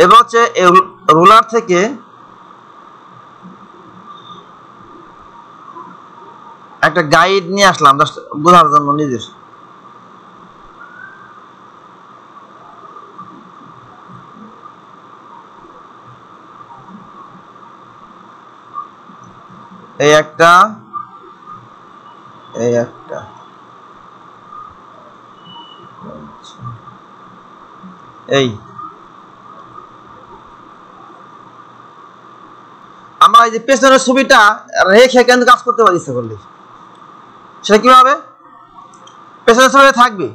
এবার হচ্ছে রুলার থেকে একটা গাইড নিয়ে আসলাম জাস্ট বোঝার জন্য নিজের। এই একটা এই আমরা এই যে পেছনের ছবিটা রেখে কিন্তু কাজ করতে পারি ইচ্ছা করলে। সেটা কিভাবে? পেছনের ছবি থাকবে,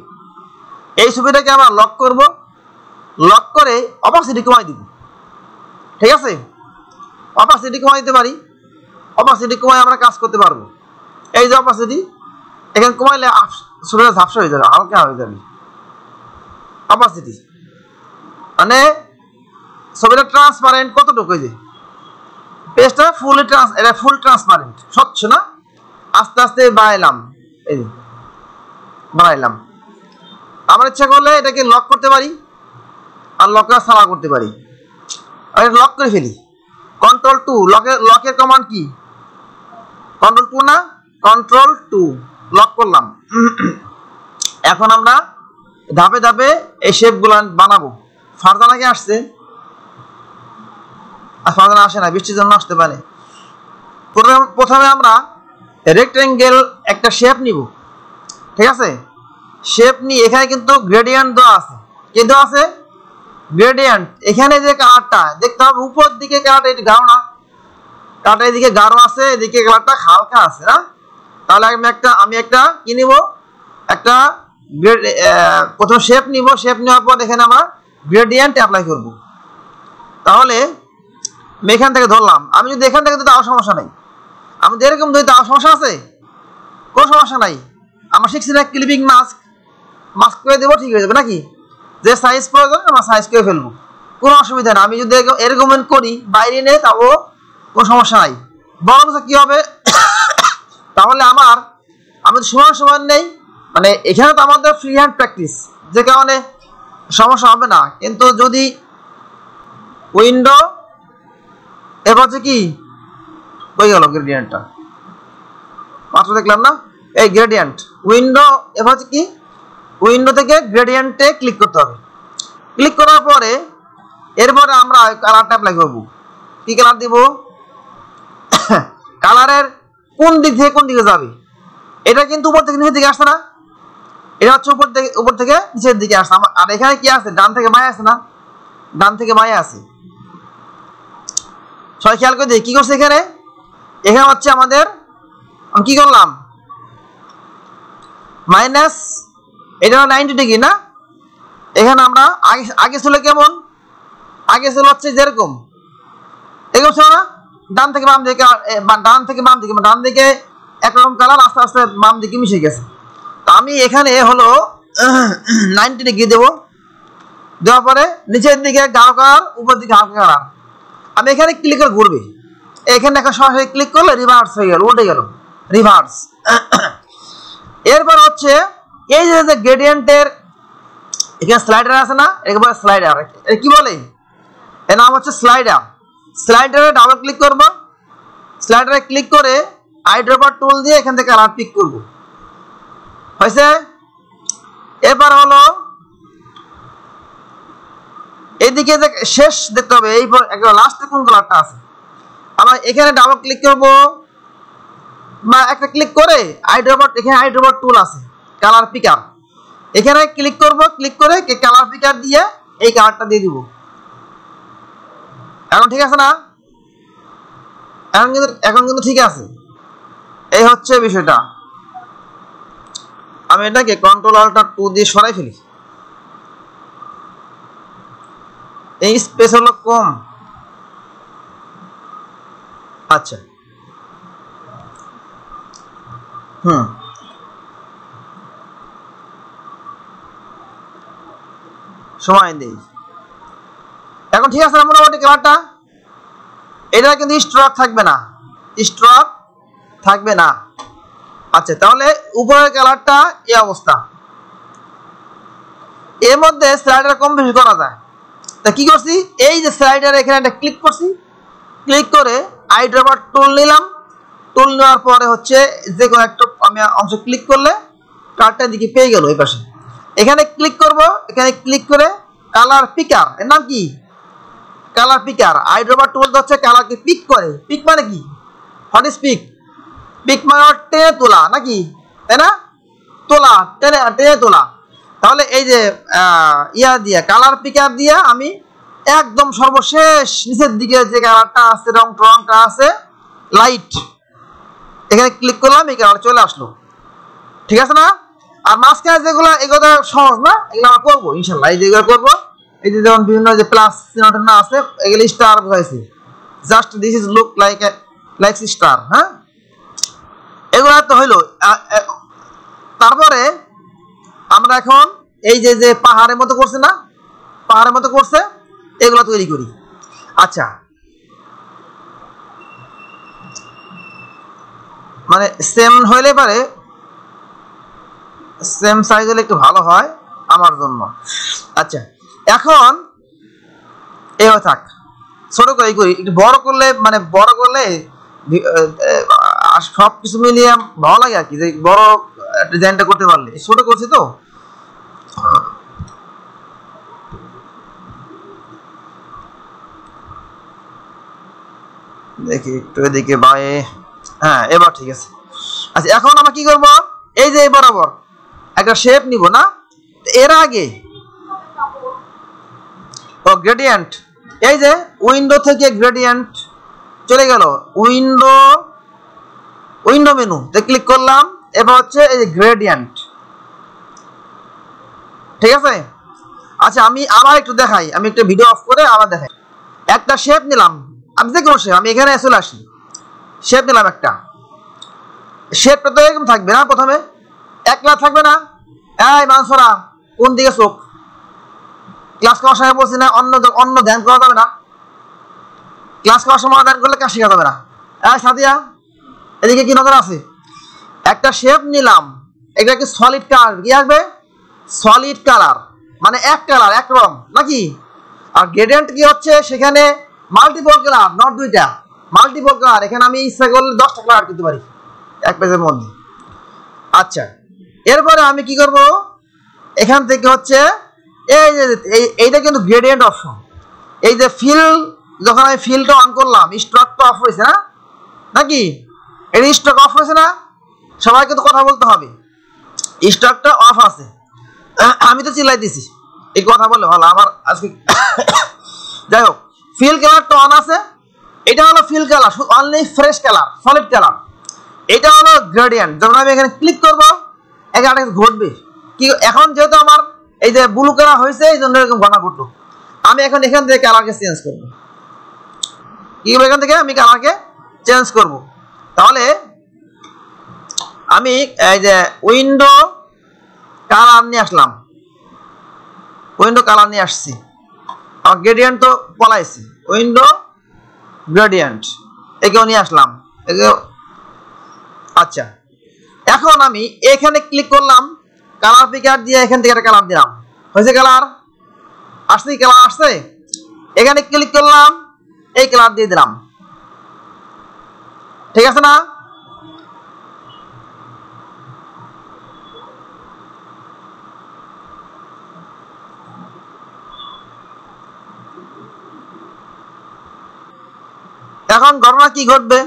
এই ছবিটাকে আমরা লক করব, লক করে অপাসিটি কমাই দিব। ঠিক আছে, অপাসিটি কমাই দিতে পারি, অপাসিটি কমাই আমরা কাজ করতে পারবো। এই যে অপাসিটি এখানে কমাইলে ছবিটা ঝাপসা হয়ে যাবে, হালকা হয়ে যাবে। অপাসিটি মানে ছবিটা ট্রান্সপারেন্ট কতটুকু, এই যে পেজটা ফুল ট্রান্সপারেন্ট, স্বচ্ছ না? আস্তে আস্তে বাড়াইলাম, এই যে বাড়াইলাম। আমার ইচ্ছা করলে এটাকে লক করতে পারি আর লকটা সারা করতে পারি। আর লক করে ফেলি, Ctrl+2। লকের কমান্ড কি? Ctrl+2 না, Ctrl+2 লক করলাম। এখন আমরা ধাপে ধাপে এই শেপগুলো বানাবো। ফারজানা কি আসছে? আর ফারজানা আসে না, বৃষ্টির জন্য আসতে পারে। প্রথমে আমরা রেক্টেঙ্গেল একটা শেপ নিব। ঠিক আছে, শেপ নিয়ে এখানে কিন্তু গ্রেডিয়েন্ট দেওয়া আছে। কি দেওয়া আছে? গ্রেডিয়েন্ট। এখানে যে কালারটা দেখতে হবে উপর দিকে, কালারটা এটা গাঢ় না, কালারটা এদিকে গাঢ় আছে, এদিকে কালারটা হালকা আছে না? তাহলে আমি একটা কি নিব, একটা প্রথম শেপ নিব। শেপ নেওয়ার পর এখানে আমরা গ্রেডিয়েন্ট অ্যাপ্লাই করব। তাহলে আমি এখান থেকে ধরলাম, আমি যদি এখান থেকে তাও সমস্যা নাই, আমি এরকম ধরি তাও সমস্যা আছে? কোনো সমস্যা নাই। আমরা শিখছি না ক্লিপিং মাস্ক করে দেবো, ঠিক হয়ে যাবে নাকি? যে সাইজ প্রয়োজন আমরা সাইজ করে ফেলবো, কোনো অসুবিধা না। আমি যদি এরকম করি বাইরে নেই তাও কোনো সমস্যা নাই। বরং কি হবে, তাহলে আমি সমান নেই, মানে এখানে তো আমাদের ফ্রি হ্যান্ড প্র্যাকটিস, যে কারণে সমস্যা হবে না। কিন্তু যদি উইন্ডো এবার হচ্ছে কি হয়ে গেল গ্রেডিয়েন্টটা, মাত্র দেখলাম না? এই গ্রেডিয়েন্ট উইন্ডো এবার হচ্ছে কি, উইন্ডো থেকে গ্রেডিয়েন্টে ক্লিক করতে হবে। ক্লিক করার পরে এরপরে আমরা কালারটা অ্যাপ্লাই করব। কি কালার দিব? কালারের কোন দিক থেকে কোন দিকে যাবে, এটা কিন্তু উপর থেকে নিচের দিকে আসছে না, এটা হচ্ছে উপর থেকে নিচের দিকে আসছে। আর এখানে কি আছে? ডান থেকে বাঁয়ে আছে না? ডান থেকে বাঁয়ে আছে। সবাই খেয়াল করে দিই কি করছে এখানে। এখানে হচ্ছে আমাদের, আমি কি করলাম, মাইনাস, এটা 90 ডিগ্রি না? এখানে আমরা আগে ছিল কেমন, আগে ছিল হচ্ছে যেরকম, এরকম ছিল না? ডান থেকে বাম দিকে, ডান দিকে একরকম কালার, আস্তে আস্তে বাম দিকে মিশে গেছে। তো আমি এখানে হলো 90 ডিগ্রি দেবো, দেওয়ার পরে নিচের দিকে গাঢ় কালার, উপর দিকে হালকা কালার। আমি এখানে ক্লিক করে ঘুরবে, এখানে একটা সরাসরি ক্লিক করলে রিভার্স হয়ে গেল, উল্টে গেল, রিভার্স। এরপর হচ্ছে এই যে গ্রেডিয়েন্টের এখানে স্লাইডার আছে না, একবার স্লাইডার, এটা কি বলে? এর নাম হচ্ছে স্লাইডার। স্লাইডারে ডাবল ক্লিক করব, স্লাইডারে ক্লিক করে আইড্রপার টুল দিয়ে এখান থেকে কালার পিক করব। হয়েছে? এবার হলো এইদিকে যে শেষ দেখতে হবে, এই একবার লাস্টে কোন কালারটা আছে, আমরা এখানে ডাবল ক্লিক করব বা একটা ক্লিক করে আইড্রপার, এখানে আইড্রপার টুল আছে, কালার পিকার, এখানে ক্লিক করব, ক্লিক করে কালার পিকার দিয়ে এই কালারটা দিয়ে দিব। এখন ঠিক আছে না? এখন কিন্তু ঠিক আছে। এই হচ্ছে বিষয়টা। আমি এটাকে Ctrl+Alt+2 দিয়ে সরাই ফেলি, এই স্পেস হলো কম। আচ্ছা, সময় দেই। এখন ঠিক আছে না মোটামুটি কালারটা? এটা কিন্তু স্ট্রক থাকবে না, স্ট্রক থাকবে না। আচ্ছা, তাহলে উপরের কালারটা এই অবস্থা। এর মধ্যে স্লাইডার কম বেশি করা যায়। তা কি করছি, এই যে স্লাইডার এখানে একটা ক্লিক করছি, ক্লিক করে আইড্রপার টুল নিলাম, টুল নেওয়ার পরে হচ্ছে যে কোনো একটা আমি অংশ ক্লিক করলে কার্ডটা দিকে পেয়ে গেল। এই পাশে এখানে ক্লিক করব, এখানে ক্লিক করে কালার পিকার, এর নাম কি কালার পিকার। আইড্রপার টুল হচ্ছে কালারকে পিক করে। পিক মানে কি, হোয়াট ইজ পিক? পিক মানে টেনে তোলা নাকি, তাই না? তোলা, টেনে টেনে তোলা। তাহলে এই যে ইয়া দিয়ে কালার পিকার দিয়ে আমি একদম সর্বশেষ নিচের দিকে যে কালারটা আছে, রংটা আছে লাইট, এখানে ক্লিক করলাম, এই কালার চলে আসলো। ঠিক আছে না? আর মাঝখানে যেগুলো, এগুলো সহজ না, এগুলো আমরা করবো ইনশাল্লাহ। এই যেগুলো করবো, এই যে যেমন বিভিন্ন যে প্লাস চিহ্নটা না আছে, এগুলো স্টার বোঝাইছি, just this is look like star. হ্যাঁ, এগুলো তো হইলো। তারপরে আমরা এখন এই যে যে পাহাড়ের মতো করছে না, পাহাড়ের মতো করছে, এগুলো তৈরি করি। আচ্ছা, মানে সেম হইলে পারে, সেম সাইজ হলে একটু ভালো হয় আমার জন্য। আচ্ছা, এখন এভাবে থাক, ছোট করে করি। একটু বড় করলে, মানে বড় করলে সব কিছু মিলিয়ে ভালো লাগে আর কি, যে বড় ডিজাইনটা করতে পারলে। ছোট করছি তো, দেখি একটু এদিকে বায়ে। হ্যাঁ, এবার ঠিক আছে। আচ্ছা, এখন আমরা কি করব, এই যে বরাবর একটা শেপ নিব না, এর আগে ও গ্রেডিয়েন্ট, এই যে উইন্ডো থেকে গ্রেডিয়েন্ট চলে গেল, উইন্ডো মেনুতে ক্লিক করলাম। এবার হচ্ছে এই যে গ্রেডিয়েন্ট, ঠিক আছে? আচ্ছা, আমি আবার একটু দেখাই, আমি একটা ভিডিও অফ করে আবার দেখাই। একটা শেপ নিলাম, আমি যে কোনো শেপ, আমি এখানে চলে আসি, শেপ নিলাম একটা। শেপটা তো এরকম থাকবে না, প্রথমে একলা থাকবে না। এই মানসরা, কোন দিকে চোখ? ক্লাস করার সময় বলছি না, অন্য ধ্যান করা যাবে না। ক্লাস করার সময় ধ্যান করলে কাজ শেখা যাবে না। এই সাদিয়া, এদিকে কি নজর আছে? একটা শেপ নিলাম, এটা কি সলিড কালার, কি আসবে? সলিড কালার মানে এক কালার, এক রং নাকি? আর গ্রেডিয়েন্ট কি হচ্ছে, সেখানে মাল্টিপল কালার, নট দুইটা, মাল্টিপল কালার। এখানে আমি ইচ্ছা করলে 10টা কালার করতে পারি এক পেজের মধ্যে। আচ্ছা, এরপরে আমি কি করব, এখান থেকে হচ্ছে এই যে এইটা কিন্তু গ্রেডিয়েন্ট অপশন। এই যে ফিল, যখন আমি ফিলটা অন করলাম, স্টকটা অফ হয়েছে না নাকি? এর স্টক অফ হয়েছে না? সবাইকে তো কথা বলতে হবে, স্টকটা অফ আছে। আমি তো চিল্লাই দিছি, এই কথা বললে ভালো আমার আজকে। যাই হোক, ফিল কালারটা অন আছে। এটা হলো fill colour, only fresh colour, solid colour. এটা হলো গ্রেডিয়েন্ট। যখন আমি এখানে ক্লিক করবো, একটা ঘটবে কি, এখন যেহেতু আমার এই যে ব্লু কালার হয়েছে, এই জন্য এরকম ঘটনা ঘটলো। আমি এখন এখান থেকে কালারকে চেঞ্জ করবো। কি করবো, এখান থেকে আমি কালারকে চেঞ্জ করব। তাহলে আমি এই যে উইন্ডো কালার নিয়ে আসলাম, উইন্ডো কালার নিয়ে আসছি, আমার গ্রেডিয়েন্ট তো পলাইছি, উইন্ডো গ্রেডিয়েন্ট একেও নিয়ে আসলাম, একেও। আচ্ছা, এখন আমি এখানে ক্লিক করলাম, কালার পিকার দিয়ে এখান থেকে একটা কালার দিলাম, হয়েছে কালার আসছে, কালার আসছে। এখানে ক্লিক করলাম, এই কালার দিয়ে দিলাম, ঠিক আছে না? এখন ঘটনা কি ঘটবে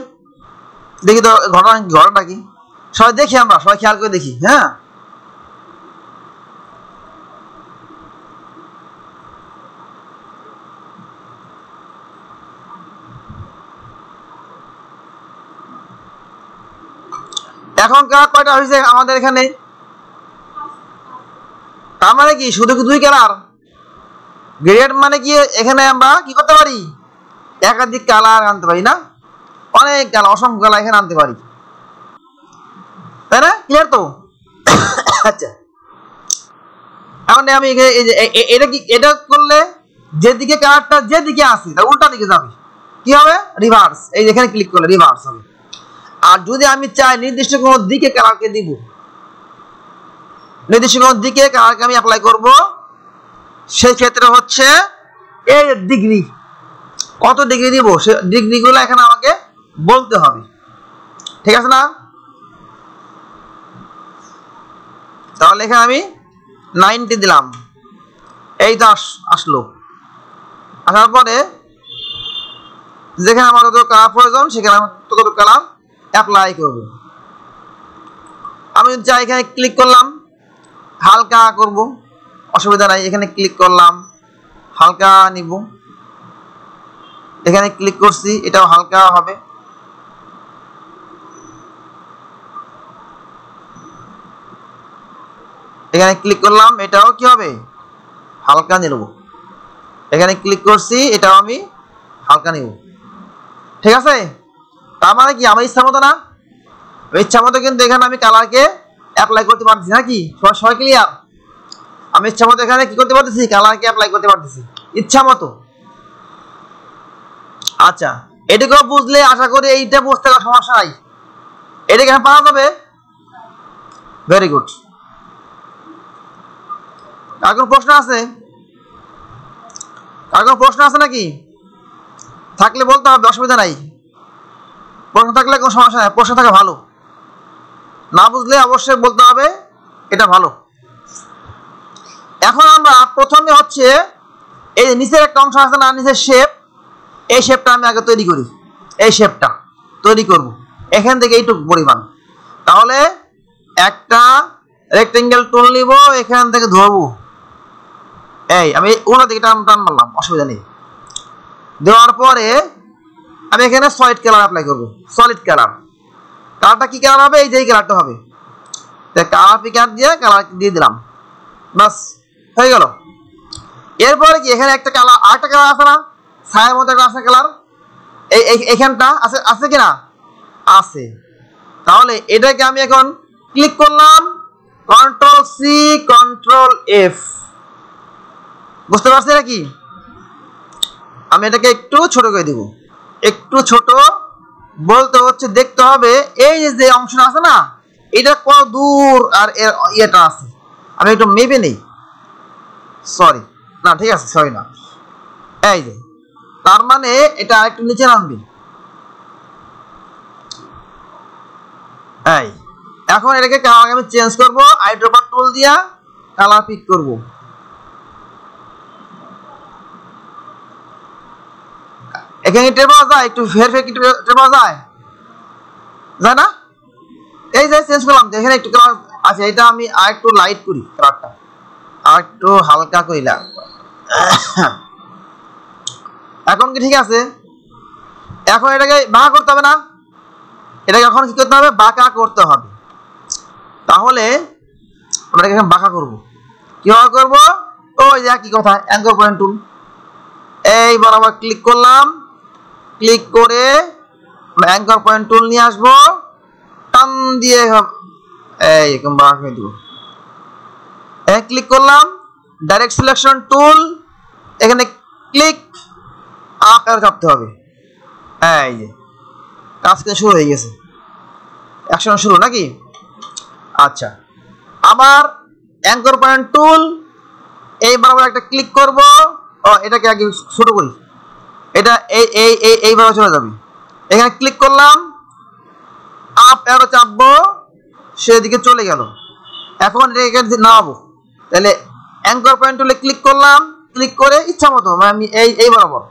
দেখি তো, ঘটনা কি সবাই দেখি, আমরা সবাই খেয়াল করে দেখি। হ্যাঁ, এখন কয়টা হয়েছে আমাদের এখানে? তার মানে কি শুধু কি 2 কালার? গ্রেডিয়েন্ট মানে কি, এখানে আমরা কি করতে পারি, একাধিক কালার আনতে পারি না, অনেক কালার, অসংখ্য কালার এখানে আনতে পারি, তাই না? ক্লিয়ার তো? আচ্ছা, এখন আমি এটা কি, এটা করলে যেদিকে কালারটা যেদিকে আসে তার উল্টা দিকে যাবে, কি হবে? রিভার্স। এই এখানে ক্লিক করলে রিভার্স হবে। আর যদি আমি চাই নির্দিষ্ট কোনো দিকে কালারকে দিব, নির্দিষ্ট কোনো দিকে কালারকে আমি অ্যাপ্লাই করব, সেই ক্ষেত্রে হচ্ছে এই ডিগ্রি কত ডিগ্রি দিব সে ডিগ্রিগুলো এখানে আমাকে বলতে হবে, ঠিক আছে না? তাহলে এখানে আমি 90 দিলাম, এই তো আসলো। আসার পরে যেখানে আমার যত কালার প্রয়োজন সেখানে আমি ততটুকু কালার অ্যাপ্লাই করব। আমি যা এখানে ক্লিক করলাম, হালকা করব, অসুবিধা নাই। এখানে ক্লিক করলাম, হালকা নিব, এখানে ক্লিক করছি, এটাও হালকা হবে। এখানে ক্লিক করলাম, এটাও কি হবে, হালকা নিব। এখানে ক্লিক করছি, এটাও আমি হালকা নিব, ঠিক আছে? তার মানে কি আমার ইচ্ছা মতো না, ইচ্ছা মতো কিন্তু এখানে আমি কালারকে অ্যাপ্লাই করতে পারছি নাকি? সবাই ক্লিয়ার? আমি ইচ্ছা মতো এখানে কি করতে পারতেছি, কালারকে অ্যাপ্লাই করতে পারতেছি ইচ্ছা মতো। আচ্ছা, এটাকেও বুঝলে আশা করি এইটা বুঝতে সমস্যা নাই, এটাকে এখানে পাওয়া যাবে। Very good. আর কোনো প্রশ্ন আছে? আর কোনো প্রশ্ন আছে নাকি? থাকলে বলতে হবে, অসুবিধা নাই। প্রশ্ন থাকলে কোনো সমস্যা নাই, প্রশ্ন থাকা ভালো। না বুঝলে অবশ্যই বলতে হবে, এটা ভালো। এখন আমরা প্রথমে হচ্ছে এই নিচের একটা অংশ আছে না, নিচের শেপ, এই শেপটা আমি আগে তৈরি করি। এই শেপটা তৈরি করব এখান থেকে এইটুকু পরিমাণ। তাহলে একটা রেক্টেঙ্গেল টুল নিব, এখান থেকে ধরবো, এই আমি ওনা দিকে টান মারলাম, অসুবিধা নেই। দেওয়ার পরে আমি এখানে সলিড কালার অ্যাপ্লাই করব। সলিড কালার, কালারটা কি কালার হবে? এই যে কালারটা হবে। কালার পিকার দিয়ে কালার দিয়ে দিলাম, বাস হয়ে গেল। এরপরে কি এখানে একটা কালার, আরেকটা কালার আছে না, ছায়ার মতো একটা আছে কালার, এইখানটা আছে, আছে কিনা? আছে। তাহলে এটাকে আমি এখন ক্লিক করলাম, কন্ট্রোল সি কন্ট্রোল এফ, বুঝতে পারছি নাকি? আমি এটাকে একটু ছোট করে দিব। একটু ছোট বলতে হচ্ছে দেখতে হবে এই যে অংশটা আছে না, এটা কত দূর আর এর ইয়েটা আছে। আমি একটু মেপে নেই, সরি না, ঠিক আছে, সরি না, এই যে তার মানে এটা একটু নিচে নামবে। এই এখন এটাকে কালার আমি চেঞ্জ করব, আইড্রপার টুল দিয়া কালার পিক করব। এখানে টের পাওয়া যায়, একটু ফের কি টের পাওয়া যায়, যায় না? এই যে চেঞ্জ করলাম, এখানে একটু কালার আছে, এটা আমি আর একটু লাইট করি, কালারটা আর একটু হালকা করিলাম। এখন কি ঠিক আছে? এখন এটাকে বাঁকা করতে হবে না, এটাকে এখন কি করতে হবে, বাঁকা করতে হবে। তাহলে আমরা এখানে বাঁকা করব, কিভাবে করব? ওই যে একই কথা, অ্যাঙ্কর পয়েন্ট টুল, এই বরাবর ক্লিক করলাম, ক্লিক করে অ্যাঙ্কর পয়েন্ট টুল নিয়ে আসবো, টান দিয়ে এই এরকম বাঁকা করে দেব। ক্লিক করলাম, ডাইরেক্ট সিলেকশন টুল, এখানে ক্লিক আপ এর চাপতে হবে। এই যে কাজ শুরু হয়ে গেছে, অ্যাকশন শুরু নাকি? আচ্ছা, আবার অ্যাঙ্কর পয়েন্ট টুল, এই বরাবর একটা ক্লিক করব, এটাকে আগে ছোট করি, এটা এইভাবে চলে যাবে। এখানে ক্লিক করলাম, আপ অ্যারো চাপবো, সেদিকে চলে গেল। এখন এটাকে নামাবো, তাহলে অ্যাঙ্কর পয়েন্ট টুলে ক্লিক করলাম, ক্লিক করে ইচ্ছা মতো আমি এই বরাবর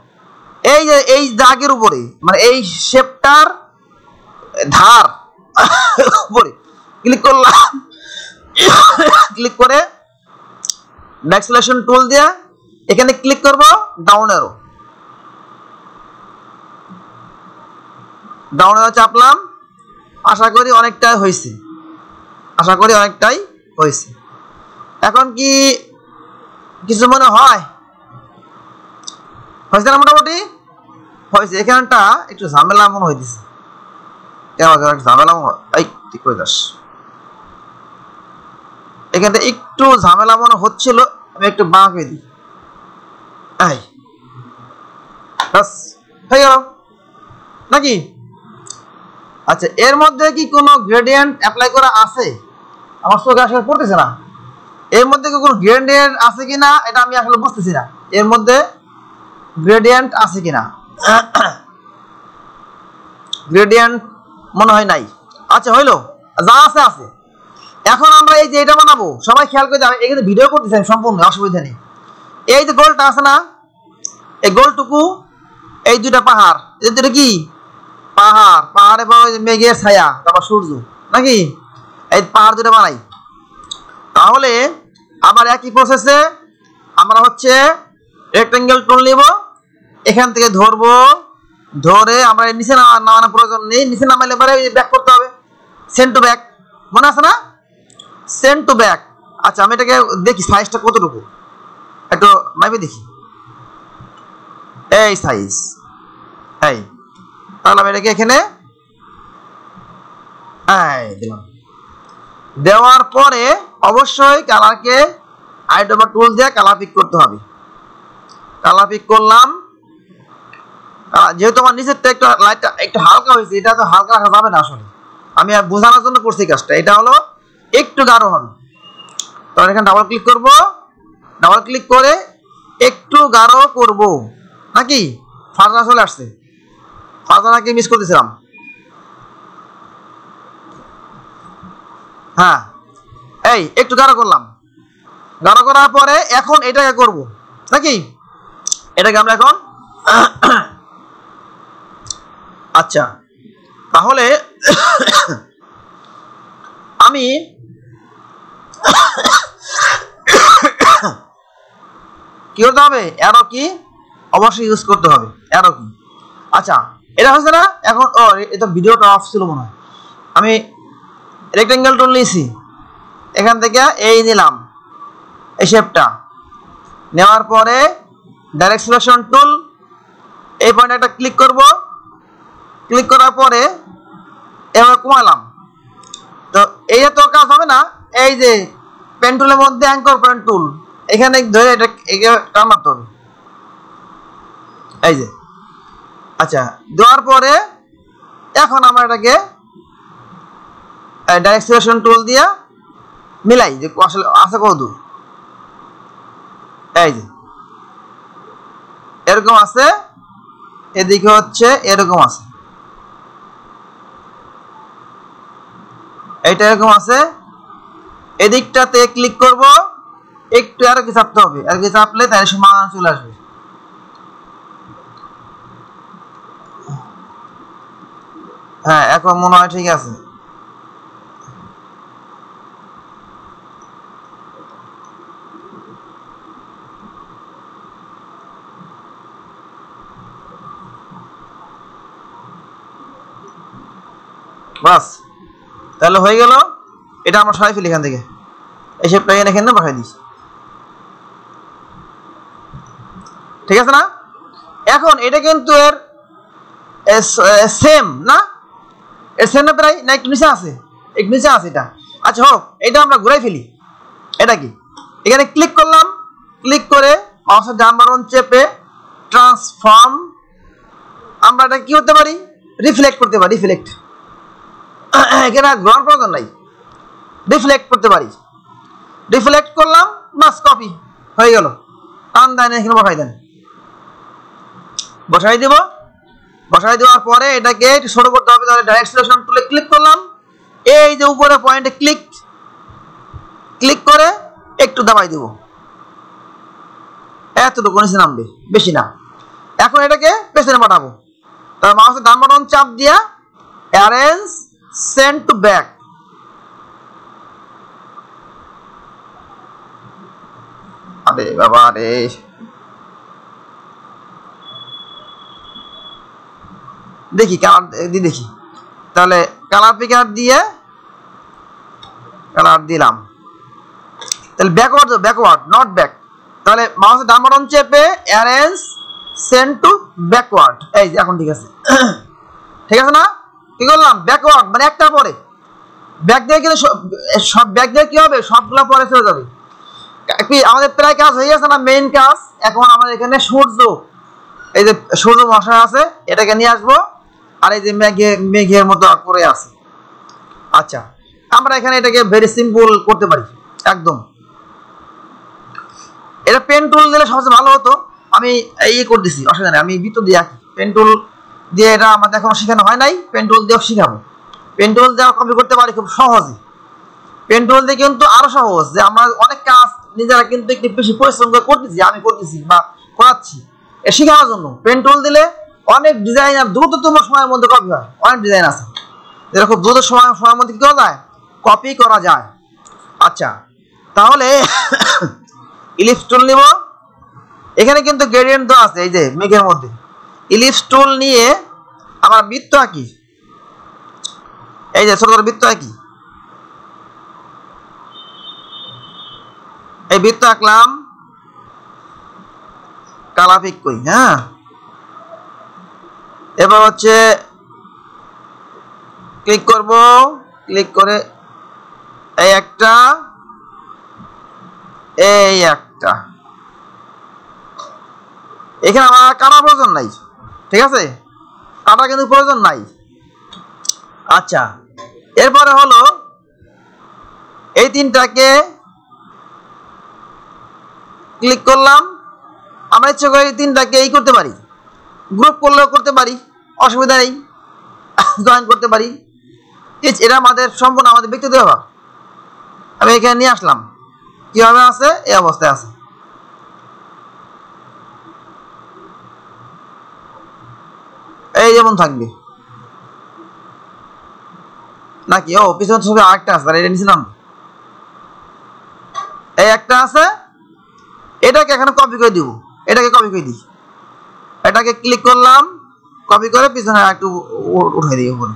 এই যে এই দাগের উপরে, মানে এই শেপটার ধার উপরে ক্লিক করলাম, ক্লিক করে ব্যাক সিলেকশন টুল দিয়ে এখানে ক্লিক করব, ডাউন অ্যারো, ডাউন অ্যারো চাপলাম। আশা করি অনেকটাই হয়েছে, আশা করি অনেকটাই হয়েছে। এখন কি কিছু মনে হয়? হয়েছে না? মোটামুটি হয়েছে। এখানটা একটু ঝামেলা মনে হইতেছে, ঝামেলা ঠিক করে দাস, এখানটা একটু ঝামেলা মনে হচ্ছিল, আমি একটু বাঁকে দিই, বাস হয়ে গেল নাকি? আচ্ছা, এর মধ্যে কি কোনো গ্রেডিয়েন্ট অ্যাপ্লাই করা আছে? আমার চোখে আসলে পড়তেছে না, এর মধ্যে কোনো গ্রেডিয়েন্ট আছে কিনা এটা আমি আসলে বুঝতেছি না, এর মধ্যে গ্রেডিয়েন্ট আছে কিনা। গ্রেডিয়েন্ট মনে হয় নাই। আচ্ছা হইলো, যা আছে আছে। এখন আমরা এই যে এটা বানাবো, সবাই খেয়াল করে যাবে, এখানে ভিডিও করতেছি আমি সম্পূর্ণ, অসুবিধা নেই। এই যে গোলটা আছে না, এই গোলটুকু, এই দুটা পাহাড়, এই দুটো কি পাহাড়, পাহাড়ে মেঘের ছায়া, তারপর সূর্য নাকি, এই পাহাড় দুটো বানাই। তাহলে আবার একই প্রসেসে আমরা হচ্ছে রেক্টেঙ্গেল টুল নিব, এখান থেকে ধরবো, ধরে আমরা নিচে নামানোর প্রয়োজন নেই, নিচে নামাইলে পরে ব্যাক করতে হবে, সেন্ট টু ব্যাক, মনে আছে না, সেন্ট টু ব্যাক। আচ্ছা আমি এটাকে দেখি সাইজটা কতটুকু, একটু মাইপে দেখি, এই সাইজ, এই তাহলে আমি এটাকে এখানে দিলাম। দেওয়ার পরে অবশ্যই কালারকে আইড্রপার টুল দিয়ে কালার পিক করতে হবে। কালার পিক করলাম, যেহেতু আমার নিচেরটা একটু লাইটটা একটু হালকা হয়েছে, এটা তো হালকা রাখা যাবে না আসলে, আমি বোঝানোর জন্য করছি কাজটা, এটা হলো একটু গাঢ় হবে। তখন এখানে ডাবল ক্লিক করব, ডাবল ক্লিক করে একটু গাঢ় করব নাকি, ফাজলা চলে আসছে, ফাজলাকে মিস করতেছিলাম। হ্যাঁ এই একটু গাঢ় করলাম, গাঢ় করার পরে এখন এটাকে করব নাকি, এটাকে আমরা এখন আচ্ছা তাহলে আমি কি করতে হবে, অ্যারো কি অবশ্যই ইউজ করতে হবে, অ্যারো কি। আচ্ছা এটা হচ্ছে না, এখন ও এটা ভিডিওটা অফ ছিল মনে হয়, আমি রেক্টেঙ্গেল টুল নিয়েছি, এখান থেকে এই নিলাম এই শেপটা, নেওয়ার পরে ডাইরেক্ট সিলেকশন টুল, এই পয়েন্টে একটা ক্লিক করব, ক্লিক করার পরে এবার কমালাম। তো এই তো কাজ হবে না, এই যে পেন টুলের মধ্যে অ্যাঙ্কর পয়েন্ট টুল, এখানে ধরে এটা টান মারতে হবে, এই যে। আচ্ছা দেওয়ার পরে এখন আমরা এটাকে ডাইরেক্ট সিলেকশন টুল দিয়ে মিলাই যে আসলে আছে কত দূর, এই যে এরকম আছে, এদিকে হচ্ছে এরকম আছে, এইটা এরকম আছে, এদিকটাতে ক্লিক করব, একটু আর কি চাপতে হবে, আর কি চাপলে তাই সমান চলে আসবে। হ্যাঁ এখন মনে হয় ঠিক আছে। বাস তাহলে হয়ে গেল, এটা আমরা সরাই ফেলি এখান থেকে, এই শেপটা এখানে বসাই দিই, ঠিক আছে না। এখন এটা কিন্তু এর সেম না, এর সেম না প্রায়, না একটু নিচে আছে, একটু নিচে আছে এটা। আচ্ছা হোক, এটা আমরা ঘুরাই ফেলি, এটা কি এখানে ক্লিক করলাম, ক্লিক করে মাউসের ডান বাটন চেপে ট্রান্সফর্ম, আমরা এটা কি করতে পারি, রিফ্লেক্ট করতে পারি, রিফ্লেক্ট, এখানে গ্রহণ প্রয়োজন নাই, রিফ্লেক্ট করতে পারি, রিফ্লেক্ট করলাম, বাস কপি হয়ে গেল। টান দেন এখানে বসাই দেন, বসাই দেব, বসাই দেওয়ার পরে এটাকে একটু ছোট করতে হবে, তাহলে ডাইরেক্ট সিলেকশন টুলে ক্লিক করলাম, এই যে উপরে পয়েন্টে ক্লিক, ক্লিক করে একটু দাবাই দেব, এতটুকু নিচে নামবে, বেশি না। এখন এটাকে পেছনে পাঠাবো, তাহলে মাউসের ডান বাটন চাপ দিয়া অ্যারেঞ্জ সেন্ড টু ব্যাক, আরে বাবা রে, দেখি কালার দিয়ে দেখি, তাহলে কালার পিকার দিয়ে কালার দিলাম, তাহলে ব্যাকওয়ার্ড, ব্যাকওয়ার্ড নট ব্যাক, তাহলে মাউসের ডান বাটন চেপে অ্যারেঞ্জ সেন্ড টু ব্যাকওয়ার্ড, এই যে এখন ঠিক আছে, ঠিক আছে না। কি করলাম, ব্যাকওয়ার্ড মানে একটা পরে, ব্যাক দিয়ে কিন্তু সব ব্যাক দিয়ে কি হবে, সবগুলো পরে চলে যাবে। আমাদের প্রায় কাজ হয়ে গেছে না, মেইন কাজ। এখন আমাদের এখানে সূর্য, এই যে সূর্য মশা আছে, এটাকে নিয়ে আসবো, আর এই যে মেঘের মতো করে আছে। আচ্ছা আমরা এখানে এটাকে ভেরি সিম্পল করতে পারি একদম, এটা পেন টুল দিলে সবচেয়ে ভালো হতো। আমি এই করে দিছি, অসুবিধা নেই, আমি বৃত্ত দিয়ে আঁকি। পেন টুল দিয়ে এটা আমাদের এখনো শেখানো হয় নাই, পেন টুল দিয়েও শিখাবো। পেন টুল দিয়ে কপি করতে পারি খুব সহজে। পেন টুল দিয়ে কিন্তু আরো সহজ, যে আমরা অনেক কাজ নিজেরা কিন্তু একটু বেশি পরিশ্রম করে করতেছি, আমি করতেছি বা করাচ্ছি এ শেখানোর জন্য। পেন টুল দিলে অনেক ডিজাইন আর দ্রুততম সময়ের মধ্যে কপি হয়। অনেক ডিজাইন আছে যেটা খুব দ্রুত সময়ের মধ্যে কি করা যায়, কপি করা যায়। আচ্ছা, তাহলে ইলিপস টুল নিব। এখানে কিন্তু গ্রেডিয়েন্ট দেওয়া আছে, এই যে মেঘের মধ্যে। ইলিপস টুল নিয়ে আমরা বৃত্ত আঁকি। এই যে ছোট ছোট বৃত্ত আঁকি। এই বৃত্ত আঁকলাম, কালা পিক কই। হ্যাঁ, এবার হচ্ছে ক্লিক করব, ক্লিক করে এই একটা, এই একটা। এখানে আমার কাটার প্রয়োজন নাই, ঠিক আছে, কাটা কিন্তু প্রয়োজন নাই। আচ্ছা, এরপরে হলো এই তিনটাকে ক্লিক করলাম। আমরা ইচ্ছে করে এই তিনটাকে এই করতে পারি, গ্রুপ করলেও করতে পারি, অসুবিধা নেই, জয়েন করতে পারি। এটা আমাদের সম্পূর্ণ আমাদের ব্যক্তিগত ব্যাপার। আমি এখানে নিয়ে আসলাম, কিভাবে আছে, এই অবস্থায় আছে। এই যেমন থাকবে নাকি? ও পিছনের ছবি আরেকটা আছে, এটা নিয়েছিলাম। এই একটা আছে, এটাকে এখানে কপি করে দিব। এটাকে কপি করে দিই, এটাকে ক্লিক করলাম, কপি করে পিছনে একটু উঠে দিই উপরে।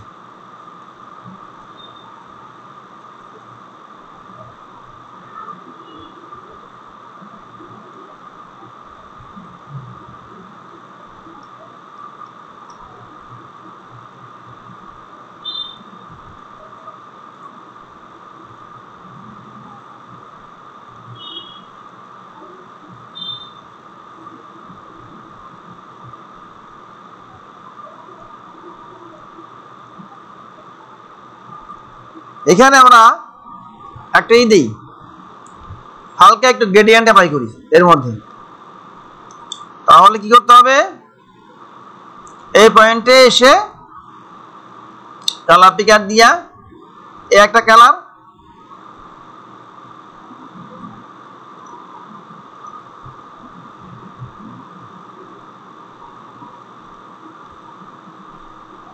এখানে আমরা একটা দিই, হালকা একটু গ্রেডিয়েন্ট অ্যাপ্লাই করি এর মধ্যে। তাহলে কি করতে হবে, এই পয়েন্টে এসে কালার পিকার দিয়া এই একটা কালার,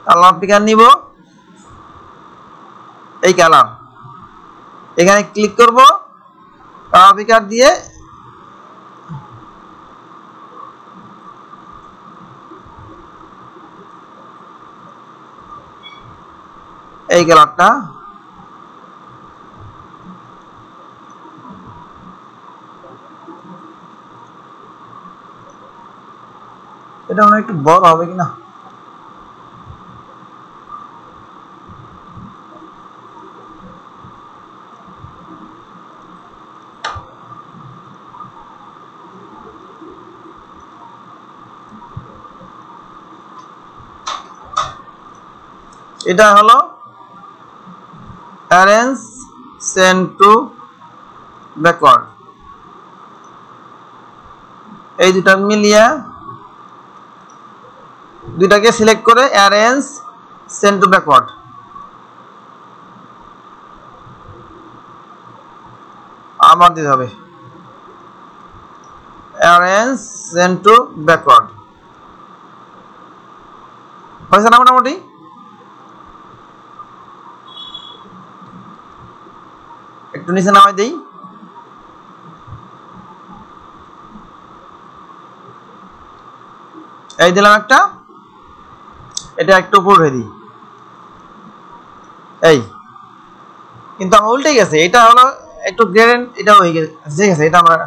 কালার পিকার নিব, এই কালার এখানে ক্লিক করব, কালার পিকার দিয়ে এই কালারটা এটা মনে একটু বড় হবে কিনা। এটা হলো অ্যারেঞ্জ সেন্ড টু ব্যাকওয়ার্ড। এই দুটা মিলিয়ে দুইটাকে সিলেক্ট করে অ্যারেঞ্জ সেন্ড টু ব্যাকওয়ার্ড। আবার দিতে হবে অ্যারেঞ্জ সেন্ড টু ব্যাকওয়ার্ড। হয়েছে না মোটামুটি? একটু নিচে নামাই দেই। এই দিলাম একটা, এটা একটু উপর উঠে দিই। এই কিন্তু আমার উল্টে গেছে, এটা হলো একটু গ্রেডিয়েন্ট, এটা হয়ে গেছে, ঠিক আছে। এটা আমরা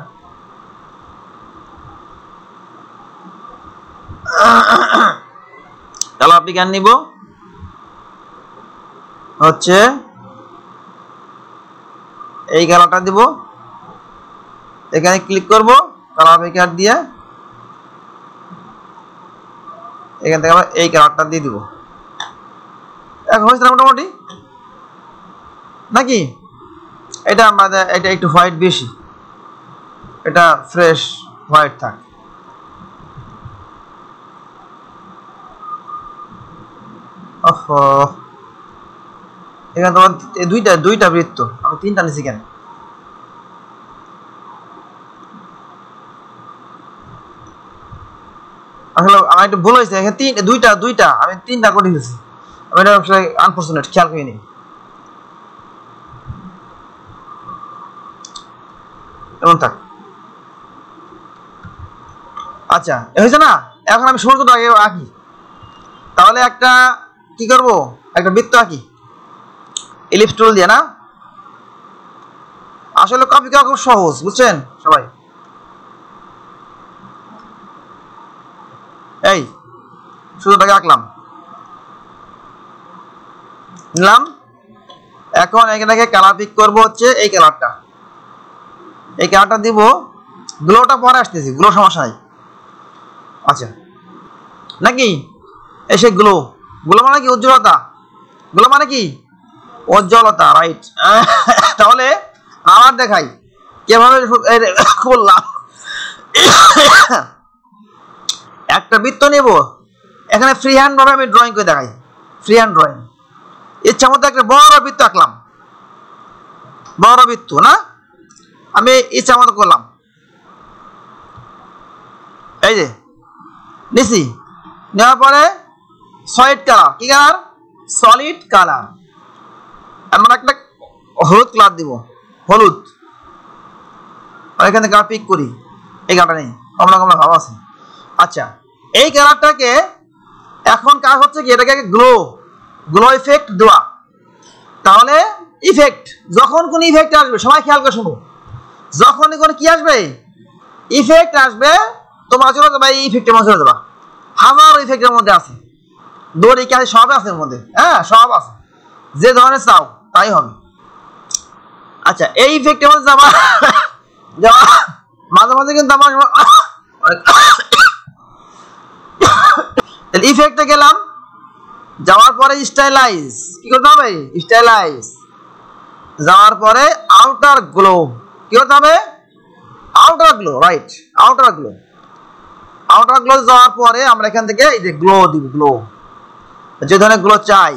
কালার পিকার নিব, হচ্ছে এই কালারটা দিব, এখানে ক্লিক করব, কালার পিকার দিয়ে এখান থেকে আমরা এই কালারটা দিয়ে দিব। এখন হয়েছে মোটামুটি নাকি? এটা আমাদের এটা একটু হোয়াইট বেশি, এটা ফ্রেশ হোয়াইট থাক। ওহো, এখানে তোমার দুইটা বৃত্ত, আমি তিনটা নিছি কেন? আসলে আমার একটু ভুল হয়েছে, এখানে দুইটা আমি তিনটা করে ফেলছি। আমি এটা আসলে আনফরচুনেট, খেয়াল করিনি। এমন থাক। আচ্ছা, হয়েছে না? এখন আমি সূর্যটা আগে আঁকি। তাহলে একটা কি করব, একটা বৃত্ত আঁকি এলিপস টুল দিয়ে, না? আসলে কপি করা খুব সহজ, বুঝছেন সবাই? এই সূর্যটাকে আঁকলাম, নিলাম। এখন এখানে কালার পিক করবো হচ্ছে এই কালারটা, এই কালারটা দিব। গ্লোটা পরে আসতেছি, গ্লো সমস্যা নাই। আচ্ছা, নাকি এসে গ্লো, গ্লো মানে কি? উজ্জ্বলতা। গ্লো মানে কি? উজ্জ্বলতা, রাইট। তাহলে আবার দেখাই কিভাবে করলাম। একটা বৃত্ত নেব, এখানে ফ্রি হ্যান্ড ভাবে আমি ড্রয়িং করে দেখাই, ফ্রি হ্যান্ড ড্রয়িং। ইচ্ছা মতো একটা বড় বৃত্ত আঁকলাম, বড় বৃত্ত, না? আমি ইচ্ছা মতো করলাম। এই যে নিছি, নেওয়ার পরে সলিড কালার, কি কালার? Solid colour. আমরা একটা হলুদ কালার দিব, হলুদ। এখানে কালার পিক করি, এই কালারটা নেই, কমলা কমলা ভাব আছে। আচ্ছা, এই কালারটাকে এখন কাজ হচ্ছে কি, এটাকে গ্লো ইফেক্ট দেওয়া। তাহলে ইফেক্ট, যখন কোন ইফেক্ট আসবে, সবাই খেয়াল করে শুনো, যখন কোন কি আসবে, ইফেক্ট আসবে, তোমরা চলে যাবা এই ইফেক্টের মধ্যে, চলে যাবা। হাজার ইফেক্টের মধ্যে আছে, দড়ি কাছে সব আছে এর মধ্যে, হ্যাঁ সব আছে, যে ধরনের চাও তাই হবে। আচ্ছা, এই ইফেক্টের মধ্যে যাবা, মাঝে মাঝে কিন্তু আমার ইফেক্টে গেলাম, যাওয়ার পরে স্টাইলাইজ, কি করতে হবে? স্টাইলাইজ। যাওয়ার পরে আউটার গ্লো, কি করতে হবে? Outer glow, right, outer glow. Outer glow যাওয়ার পরে আমরা এখান থেকে এই যে গ্লো দিব, গ্লো, যে ধরনের গ্লো চাই,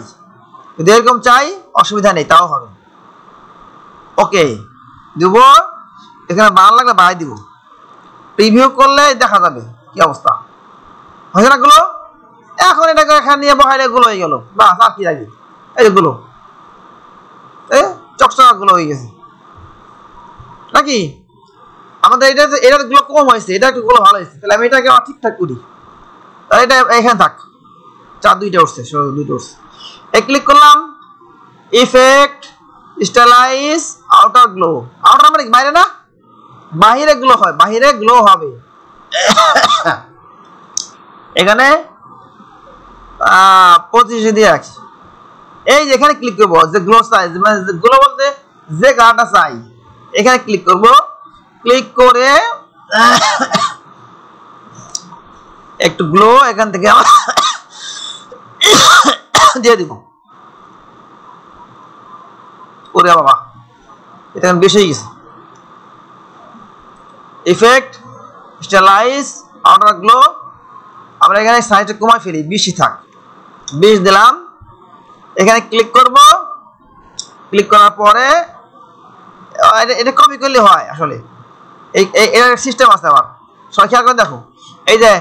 যদি এরকম চাই অসুবিধা নেই, তাও হবে। ওকে দিব, এখানে ভালো লাগলে বাড়াই দিব, প্রিভিউ করলে দেখা যাবে কি অবস্থা হয়েছে না গুলো। এখন এটাকে এখানে নিয়ে বসাইলে গুলো হয়ে গেল, বাস, আর কি লাগে? এই যে গুলো, চকচকা গুলো হয়ে গেছে নাকি? আমাদের এটা গুলো কম হয়েছে, এটা একটু গুলো ভালো হয়েছে, তাহলে আমি এটাকে ঠিকঠাক করি। তাহলে এটা এখানে থাক, দুইটা উঠছে, দুইটা উঠছে। ক্লিক করলাম, effect, stylize, outer glow. Outer মানে বাইরে না, বাহিরে গ্লো হয়, বাহিরে গ্লো হবে। এখানে 25 দিয়ে রাখি। এই যে এখানে ক্লিক করবো, যে গ্লো সাইজ, মানে গ্লো বলতে যে কালারটা চাই, এখানে ক্লিক করব। ক্লিক করে একটু গ্লো এখান থেকে দিয়ে দিব। ওরে বাবা, এটা বেশি হয়ে গেছে। ইফেক্ট, স্টাইলাইজ, আউটার গ্লো, আমরা এখানে সাইজটা কমাই ফেলি, 20 থাক, 20 দিলাম। এখানে ক্লিক করব। ক্লিক করার পরে এটা কপি করলে হয়, আসলে এর সিস্টেম আছে আবার, সবাই খেয়াল করে দেখো। এই যে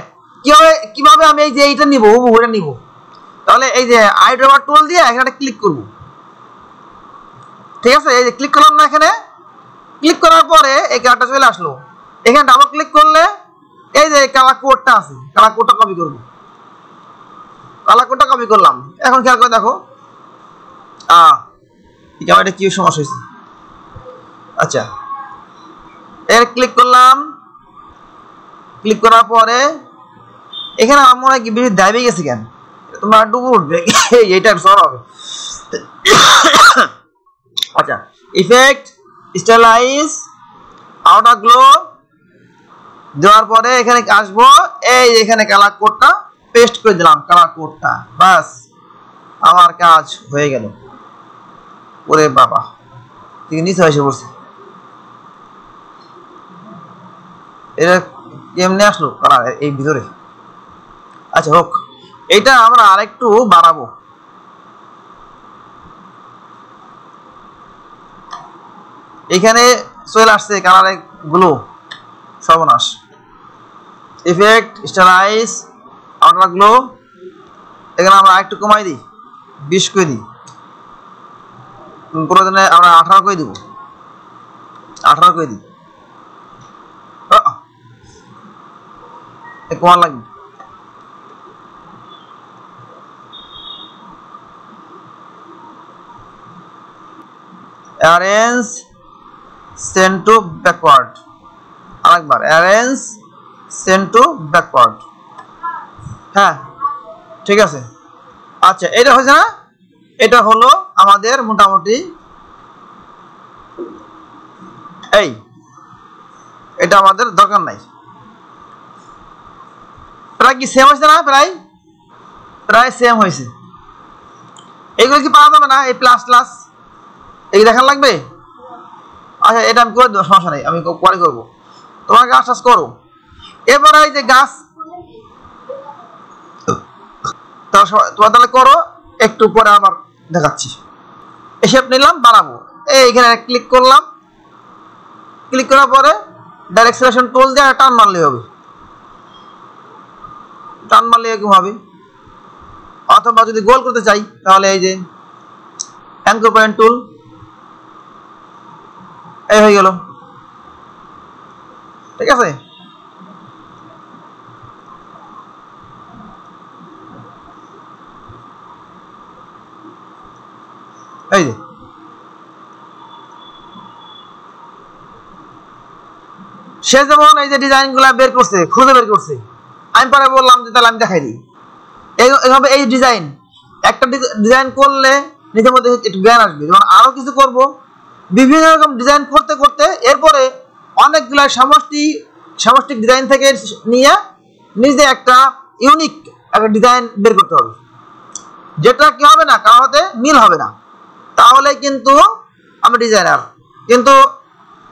কিভাবে আমি এই যে এইটা নিব, ওটা নিব। তাহলে এই যে আইড্রোভার টুল দিয়ে এখানে ক্লিক করব, ঠিক আছে? এই যে ক্লিক করলাম না, এখানে ক্লিক করার পরে এই কালারটা চলে আসলো। এখানে ডাবল ক্লিক করলে এই যে কালার কোডটা আছে, কালার কোডটা কপি করব, কালার কোডটা কপি করলাম। এখন খেয়াল করে দেখো, এটা কি সমস্যা হয়েছে। আচ্ছা, এর ক্লিক করলাম। ক্লিক করার পরে এখানে আমার মনে হয় কি বেশি দাবি গেছে কেন, তোমার ডুবু উঠবে, এইটা সর হবে। আচ্ছা, ইফেক্ট, স্টাইলাইজ, আউটার গ্লো দেওয়ার পরে এখানে আসবো, এই এখানে কালার কোডটা পেস্ট করে দিলাম, কালার কোডটা, বাস আমার কাজ হয়ে গেল। ওরে বাবা, তুই নিচে এসে পড়ছে। এটা কেমনে আসলো কালার এই ভিতরে? আচ্ছা হোক, এটা আমরা আরেকটু বাড়াবো। এখানে চলে আসছে কালার গুলো, সর্বনাশ। ইফেক্ট, স্টাইলাইজ, আউটলাইন গ্লো, এখানে আমরা একটু কমাই দিই, 20 করে দিই। প্রয়োজনে আমরা 18 করে দিব, 18 করে দিই। কমান লাগবে। অ্যারেঞ্জ সেন্ড টু ব্যাকওয়ার্ড, আরেকবার অ্যারেঞ্জ সেন্ড টু ব্যাকওয়ার্ড। হ্যাঁ ঠিক আছে। আচ্ছা এটা হয়েছে না? এটা হলো আমাদের মোটামুটি এই, এটা আমাদের দরকার নাই। প্রায় কি সেম হয়েছে না? প্রায় সেম হয়েছে। এইগুলো কি পাওয়া যাবে না? এই প্লাস প্লাস এই দেখার লাগবে। আচ্ছা এটা আমি করে দেবো, সমস্যা নেই, আমি পরে করবো। তোমার গাছ টাছ করো। এরপরে এই যে গাছ তোমার তাহলে করো, একটু পরে আবার দেখাচ্ছি। এসব নিলাম, বানাবো। এইখানে ক্লিক করলাম, ক্লিক করার পরে ডাইরেক্ট সিলেকশন টুল দিয়ে টান মারলে হবে। টান মারলে এরকম হবে। অথবা যদি গোল করতে চাই তাহলে এই যে অ্যাঙ্কর পয়েন্ট টুল, এই হয়ে গেল। ঠিক আছে। এই যে সে যেমন এই যে ডিজাইন গুলা বের করছে, খুঁজে বের করছে, আমি পরে বললাম যে তাহলে আমি দেখাই দিই। এইভাবে এই ডিজাইন একটা ডিজাইন করলে নিজের মধ্যে একটু জ্ঞান আসবে। যেমন আরো কিছু করব, বিভিন্ন রকম ডিজাইন করতে করতে এরপরে অনেকগুলা সামষ্টিক ডিজাইন থেকে নিয়ে নিজে একটা ইউনিক একটা ডিজাইন বের করতে হবে, যেটা কি হবে না কারোর সাথে মিল হবে না, তাহলে কিন্তু আমি ডিজাইনার। কিন্তু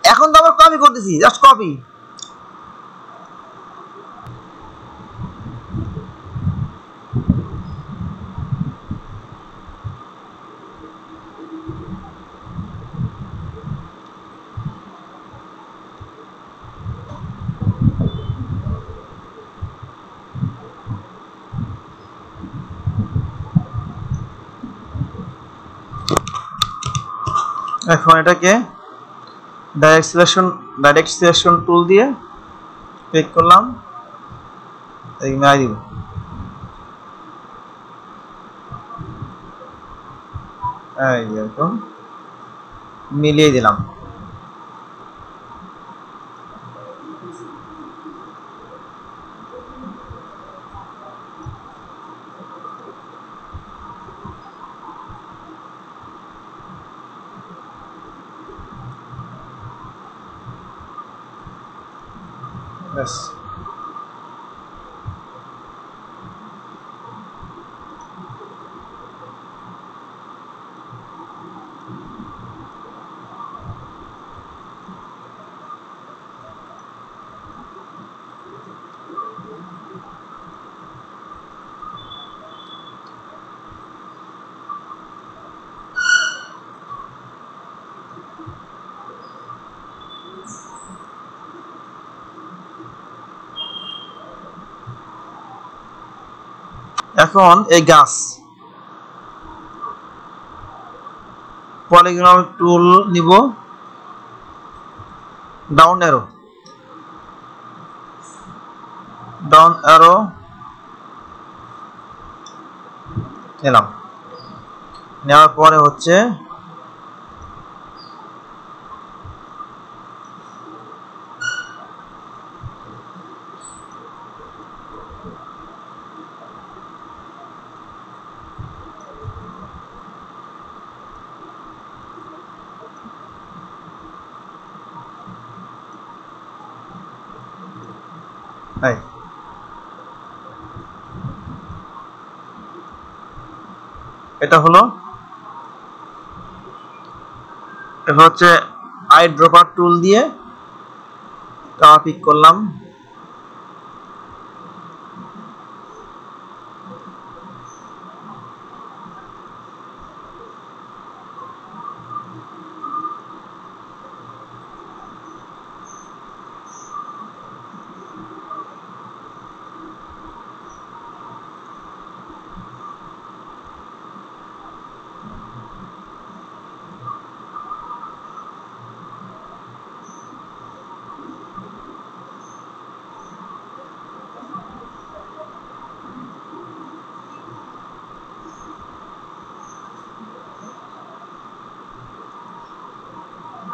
এখন তো আমরা কপি করতেছি, জাস্ট কপি। এখন এটাকে ডাইরেক্ট সিলেকশন টুল দিয়ে ক্লিক করলাম, এই মেয়ে দিব। এরকম মিলিয়ে দিলাম। ব্যাস। এখন এই গাছ পলিগন টুল নিব, ডাউন অ্যারো নিলাম। নেওয়ার পরে হচ্ছে এটা হলো, এটা হচ্ছে আই ড্রপার টুল দিয়ে কালার পিক করলাম।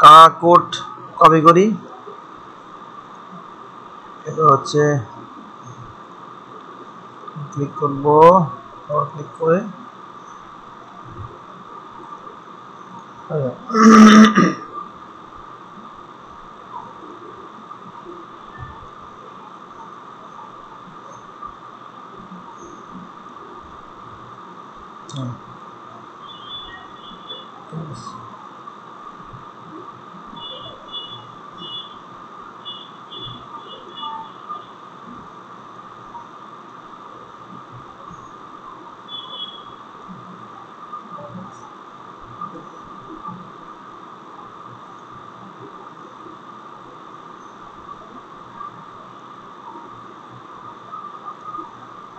কালার কোড কপি করি, এটা হচ্ছে ক্লিক করব, ক্লিক করে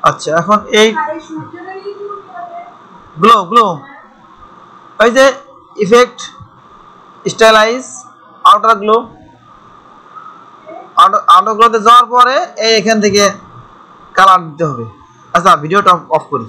আচ্ছা, এখন এই গ্লো গ্লো ওই যে effect stylize outer glow, outer গ্লোতে যাওয়ার পরে এই এখান থেকে কালার দিতে হবে। আচ্ছা, ভিডিওটা অফ করি।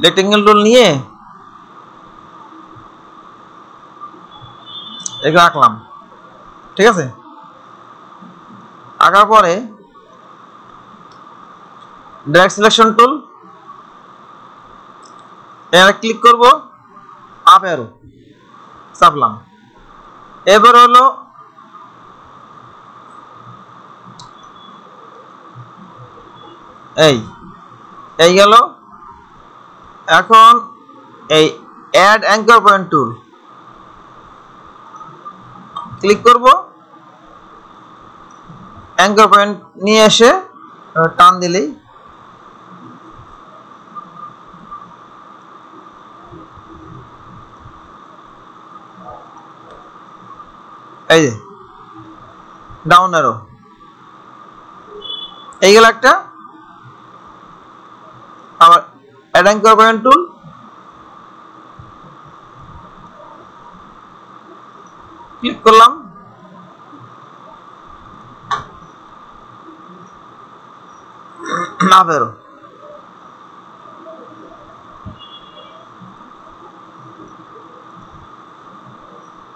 রেক্টেঙ্গেল টুল নিয়ে এগুলো আঁকলাম, ঠিক আছে। আঁকার পরে ডাইরেক্ট সিলেকশন টুল, এখানে ক্লিক করব, আপ অ্যারো চাপলাম। এবার হলো এই গেল। এখন এই add anchor point tool click করব, অ্যাঙ্কর পয়েন্ট নিয়ে এসে টান দিলেই এই যে ডাউন অ্যারো, এই গেল একটা। আবার add anchor point tool, click করলাম, আপ অ্যারো,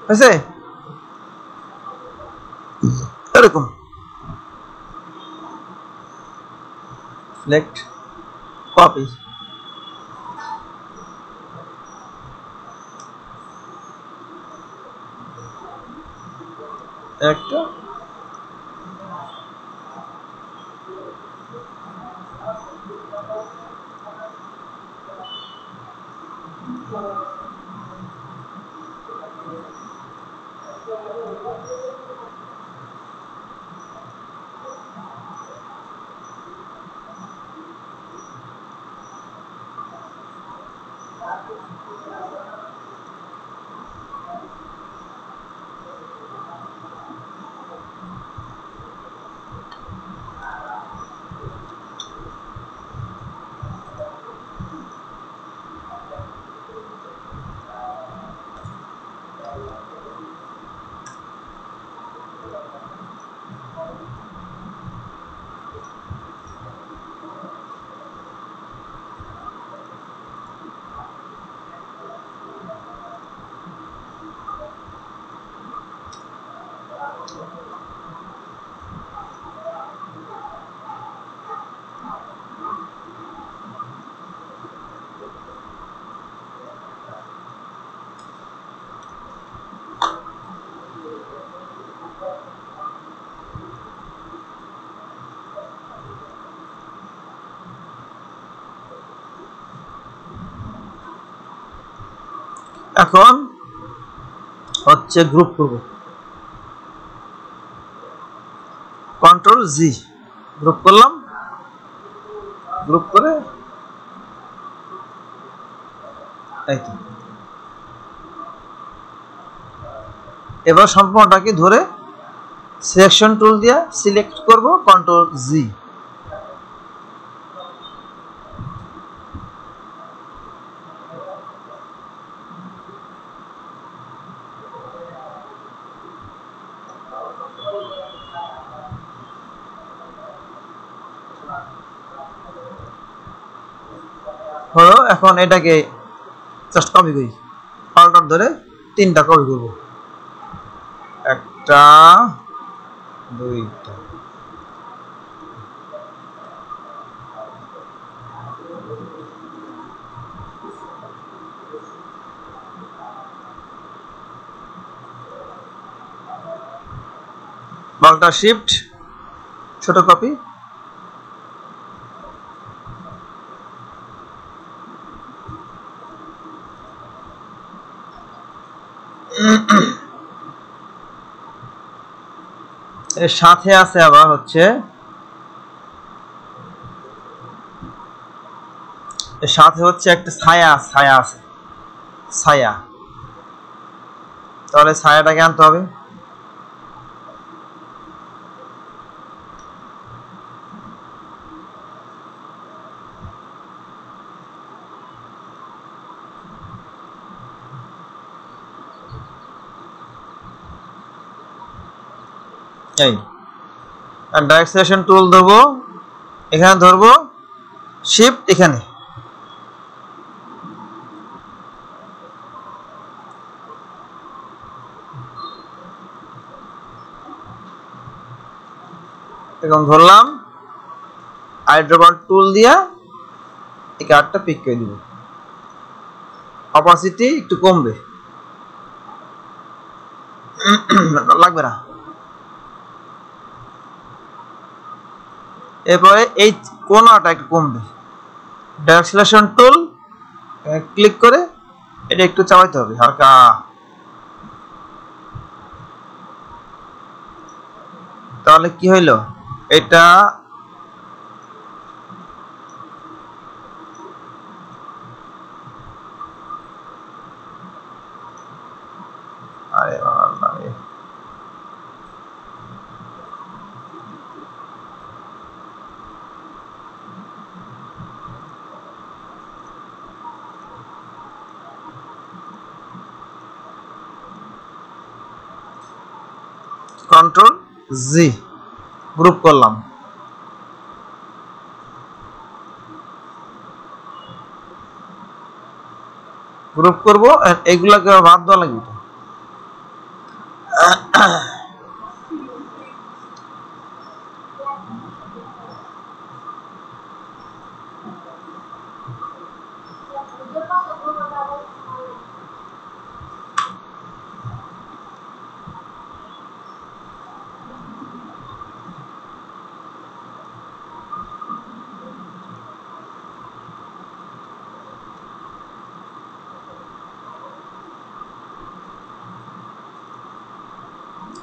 হয়েছে এরকম। সিলেক্ট, কপি, একটা এখন হচ্ছে গ্রুপ করব, কন্ট্রোল জি, গ্রুপ করলাম, গ্রুপ করে এই তো। এবার সম্পূর্ণটাকে ধরে সিলেকশন টুল দিয়ে সিলেক্ট করব, কন্ট্রোল জি। হলো, এখন এটাকে জাস্ট কপি করি, অল্টার ধরে 3টা কপি করব, একটা, 2টা, অল্টার শিফট ছোট কপি, এর সাথে আছে আবার হচ্ছে, এর সাথে হচ্ছে একটা ছায়া, ছায়া আছে, ছায়া, তাহলে ছায়াটাকে আনতে হবে। এই ডাইরেক্ট সিলেকশন টুল ধরবো, এখানে ধরবো, শিফট এখানে, এরকম ধরলাম, আইড্রোবার টুল দিয়া এই কার্ডটা পিক করে দিব, অপাসিটি একটু কমবে, লাগবে না। এরপরে এই কোণাটা একটু কমবে, ডাইরেক্ট সিলেকশন টুল ক্লিক করে এটা একটু চাপাইতে হবে হালকা, তাহলে কি হইল, এটা আরে কন্ট্রোল জি, গ্রুপ করলাম। গ্রুপ করব, এগুলাকে বাদ দেওয়া লাগবে।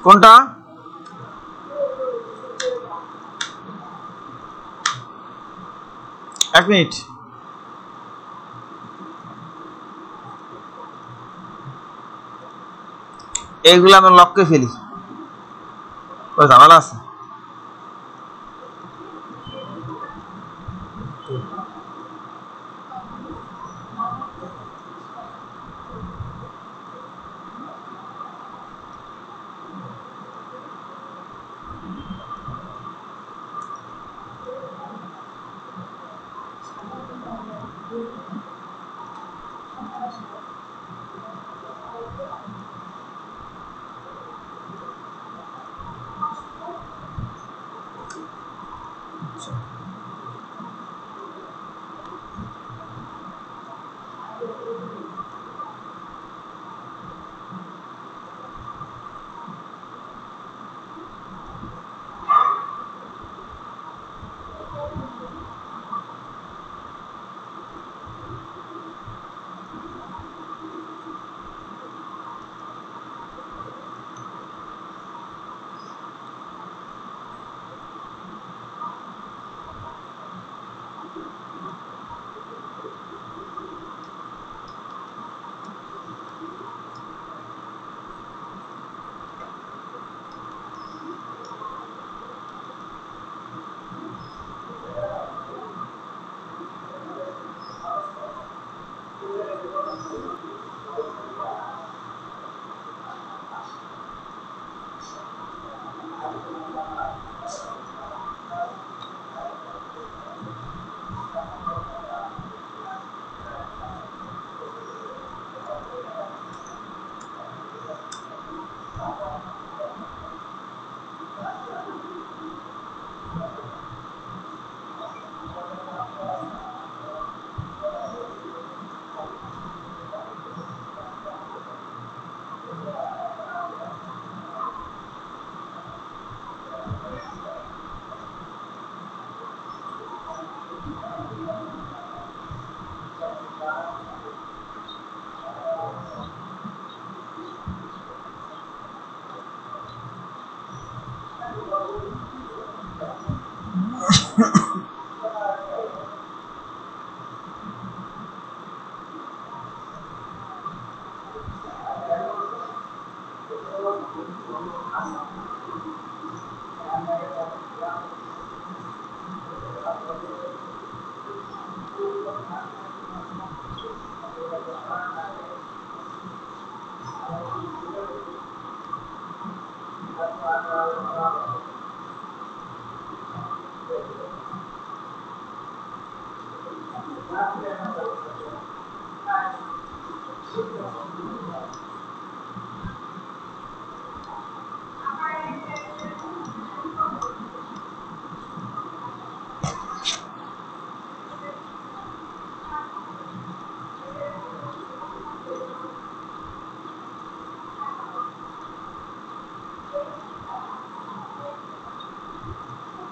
কোনটা? এক মিনিট, এইগুলো আমি লক করে ফেলি, ওই ঝামেলা আছে।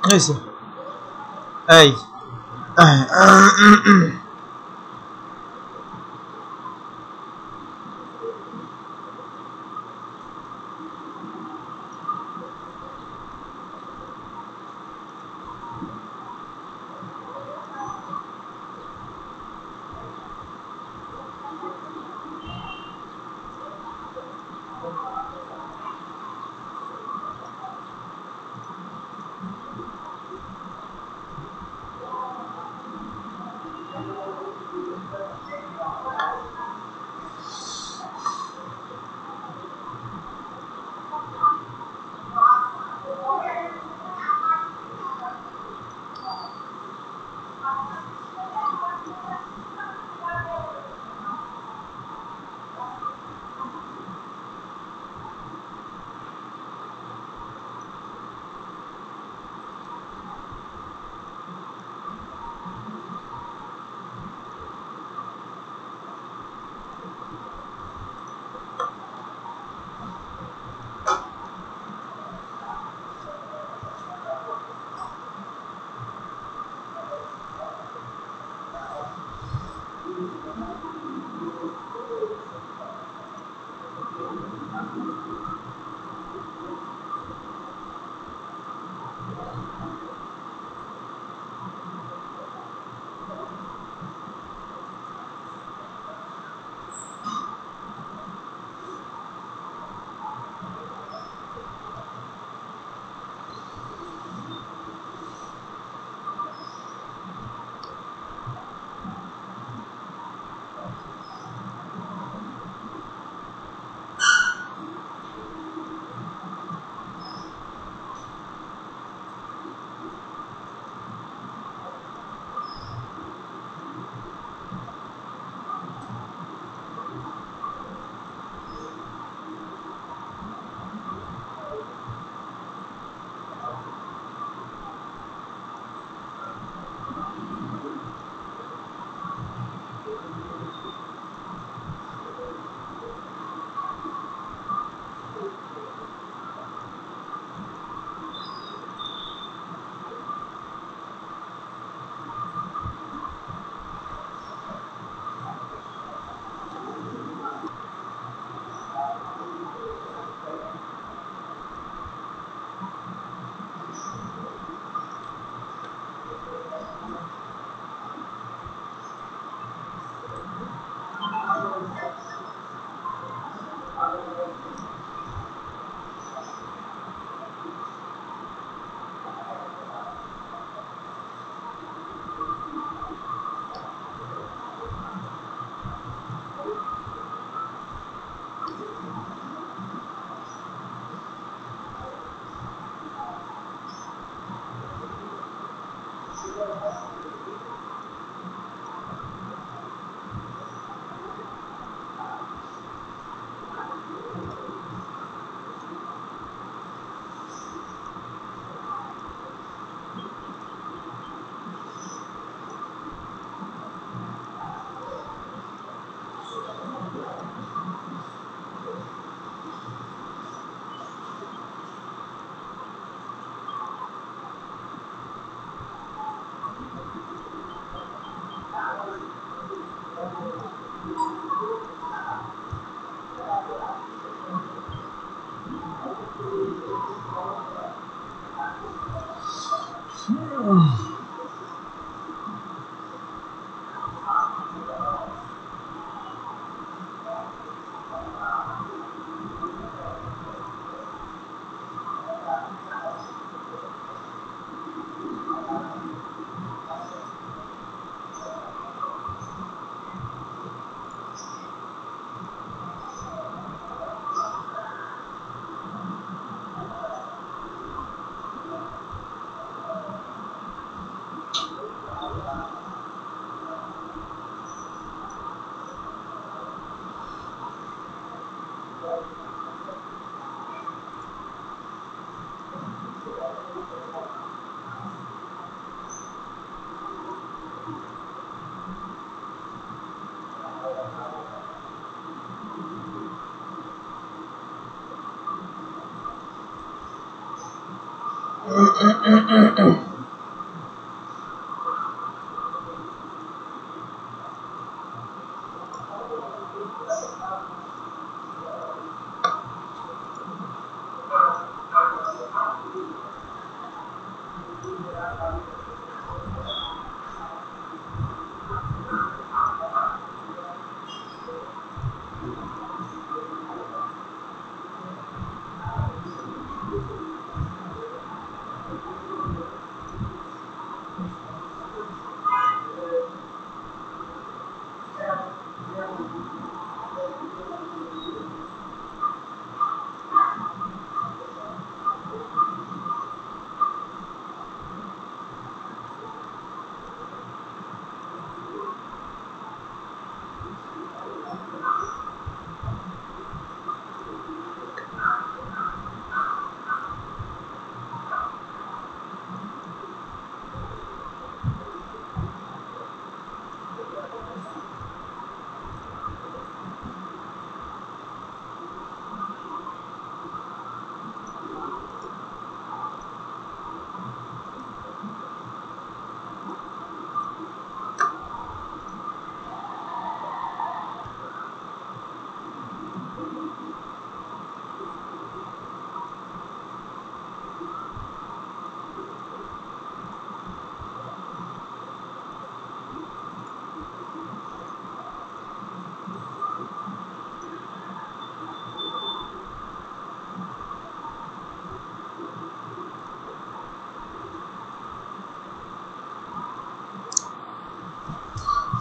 হয়েছে এই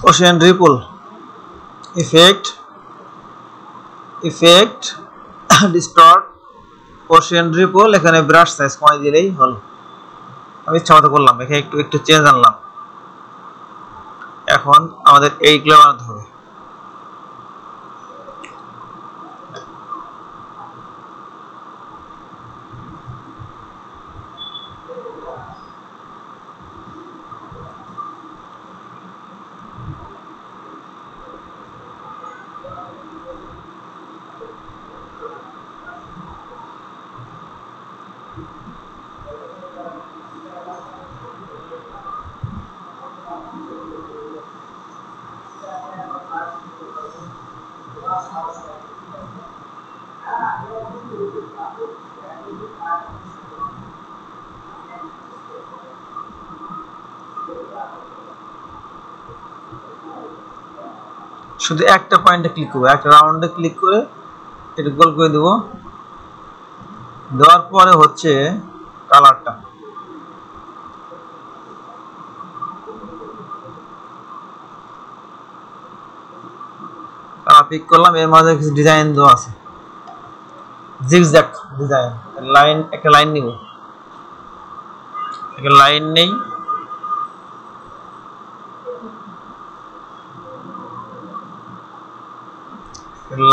ocean ripple effect distort ocean ripple এখানে ব্রাশ সাইজ কমাই দিলেই হলো। আমি ইচ্ছা মতো করলাম, এখানে একটু একটু চেঞ্জ আনলাম। এখন আমাদের এইগুলো বানাতে হবে। শুধু একটা পয়েন্টে ক্লিক করব, একটা রাউন্ডে ক্লিক করে এটা গোল করে দেব। দেওয়ার পরে হচ্ছে কালারটা কালার পিক করলাম। এর মাঝে কিছু ডিজাইন দেওয়া আছে, জিগজ্যাগ ডিজাইন। লাইন, একটা লাইন নিব, একটা লাইন নেই।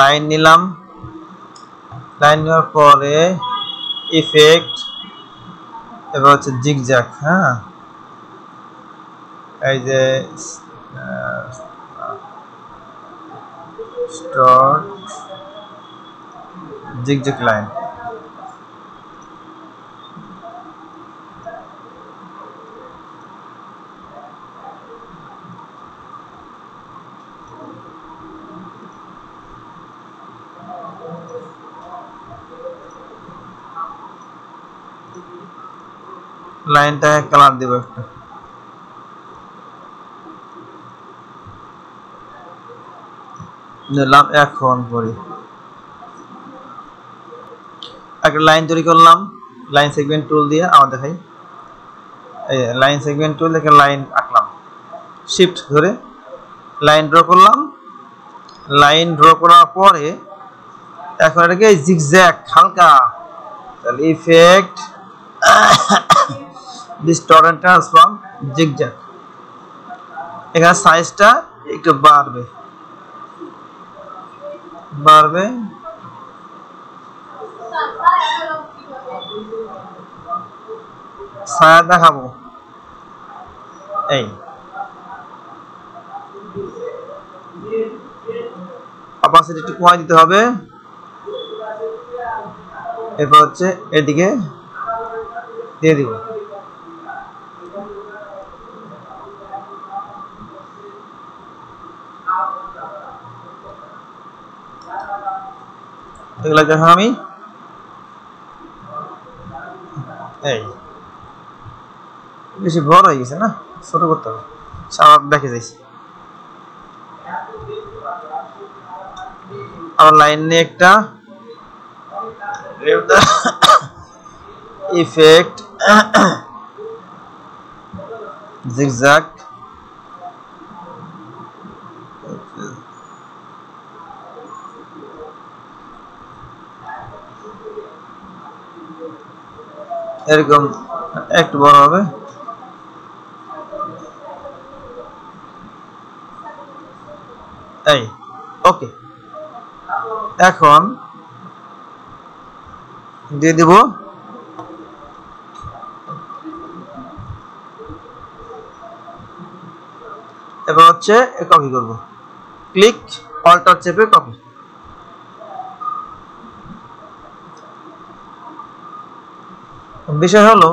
লাইন নিলাম, লাইন নেওয়ার পরে ইফেক্ট, এবার হচ্ছে জিগজ্যাগ। হ্যাঁ, এই যে স্টার্ট জিগজ্যাগ লাইন। লাইনটা কালার দেব একটা, নিলাম। এখন করি একটা লাইন তৈরি করলাম লাইন সেগমেন্ট টুল দিয়ে। আমার দেখাই, এই লাইন সেগমেন্ট টুল থেকে লাইন আঁকলাম, শিফট ধরে লাইন ড্র করলাম। লাইন ড্র করার পরে এখন এটাকে জিগজ্যাগ হালকা, তাহলে effect distort and transform zigzag, এখানে সাইজটা একটু বাড়বে বাড়বে ছায়া দেখাবো। এই অপাসিটি একটু কমাই দিতে হবে। এরপর হচ্ছে এদিকে দিয়ে দিব। এগুলো দেখো আমি এই বেশি বড় হয়ে গেছে না, ছোট করতে হবে, সারা দেখে যাইছি। আর লাইন নিয়ে একটা ইফেক্ট জিগজ্যাগ, এরকম একটু বড় হবে। এই ওকে, এখন দিয়ে দিব এবার হচ্ছে কপি করব, ক্লিক অল্টার চেপে কপি। বিষয় হলো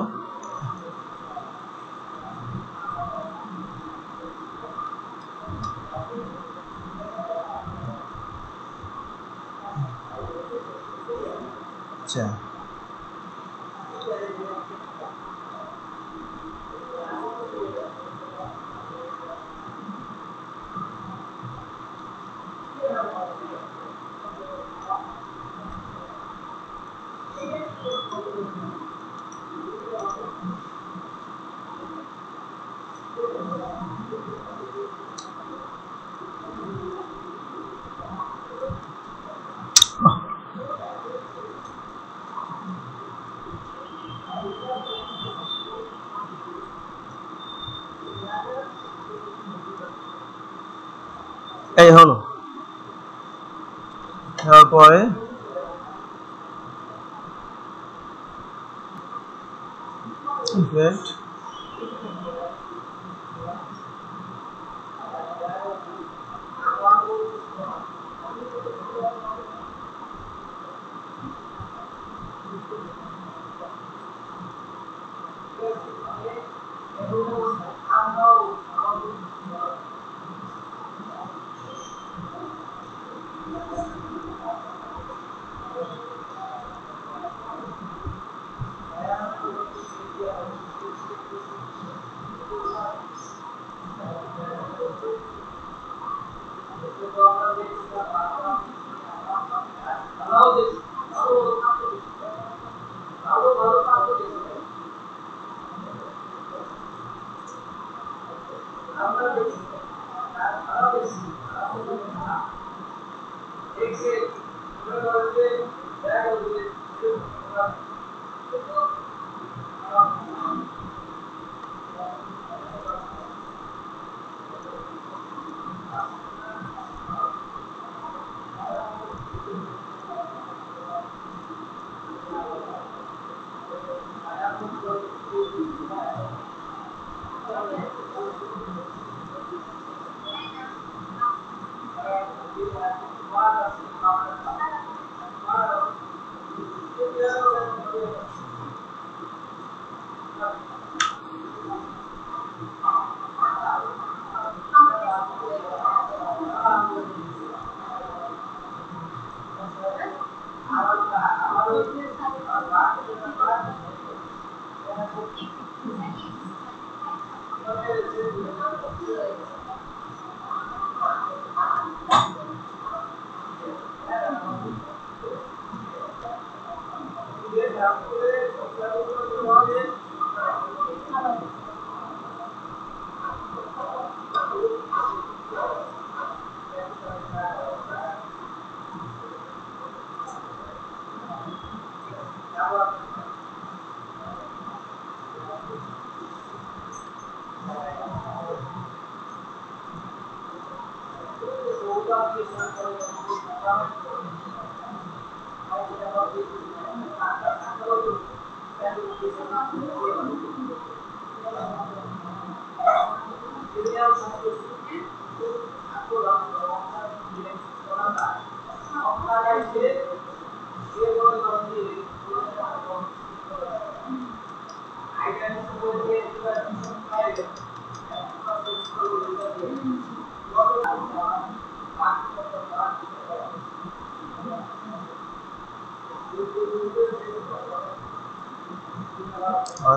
আচ্ছা এই হলো। তারপরে ইফেক্ট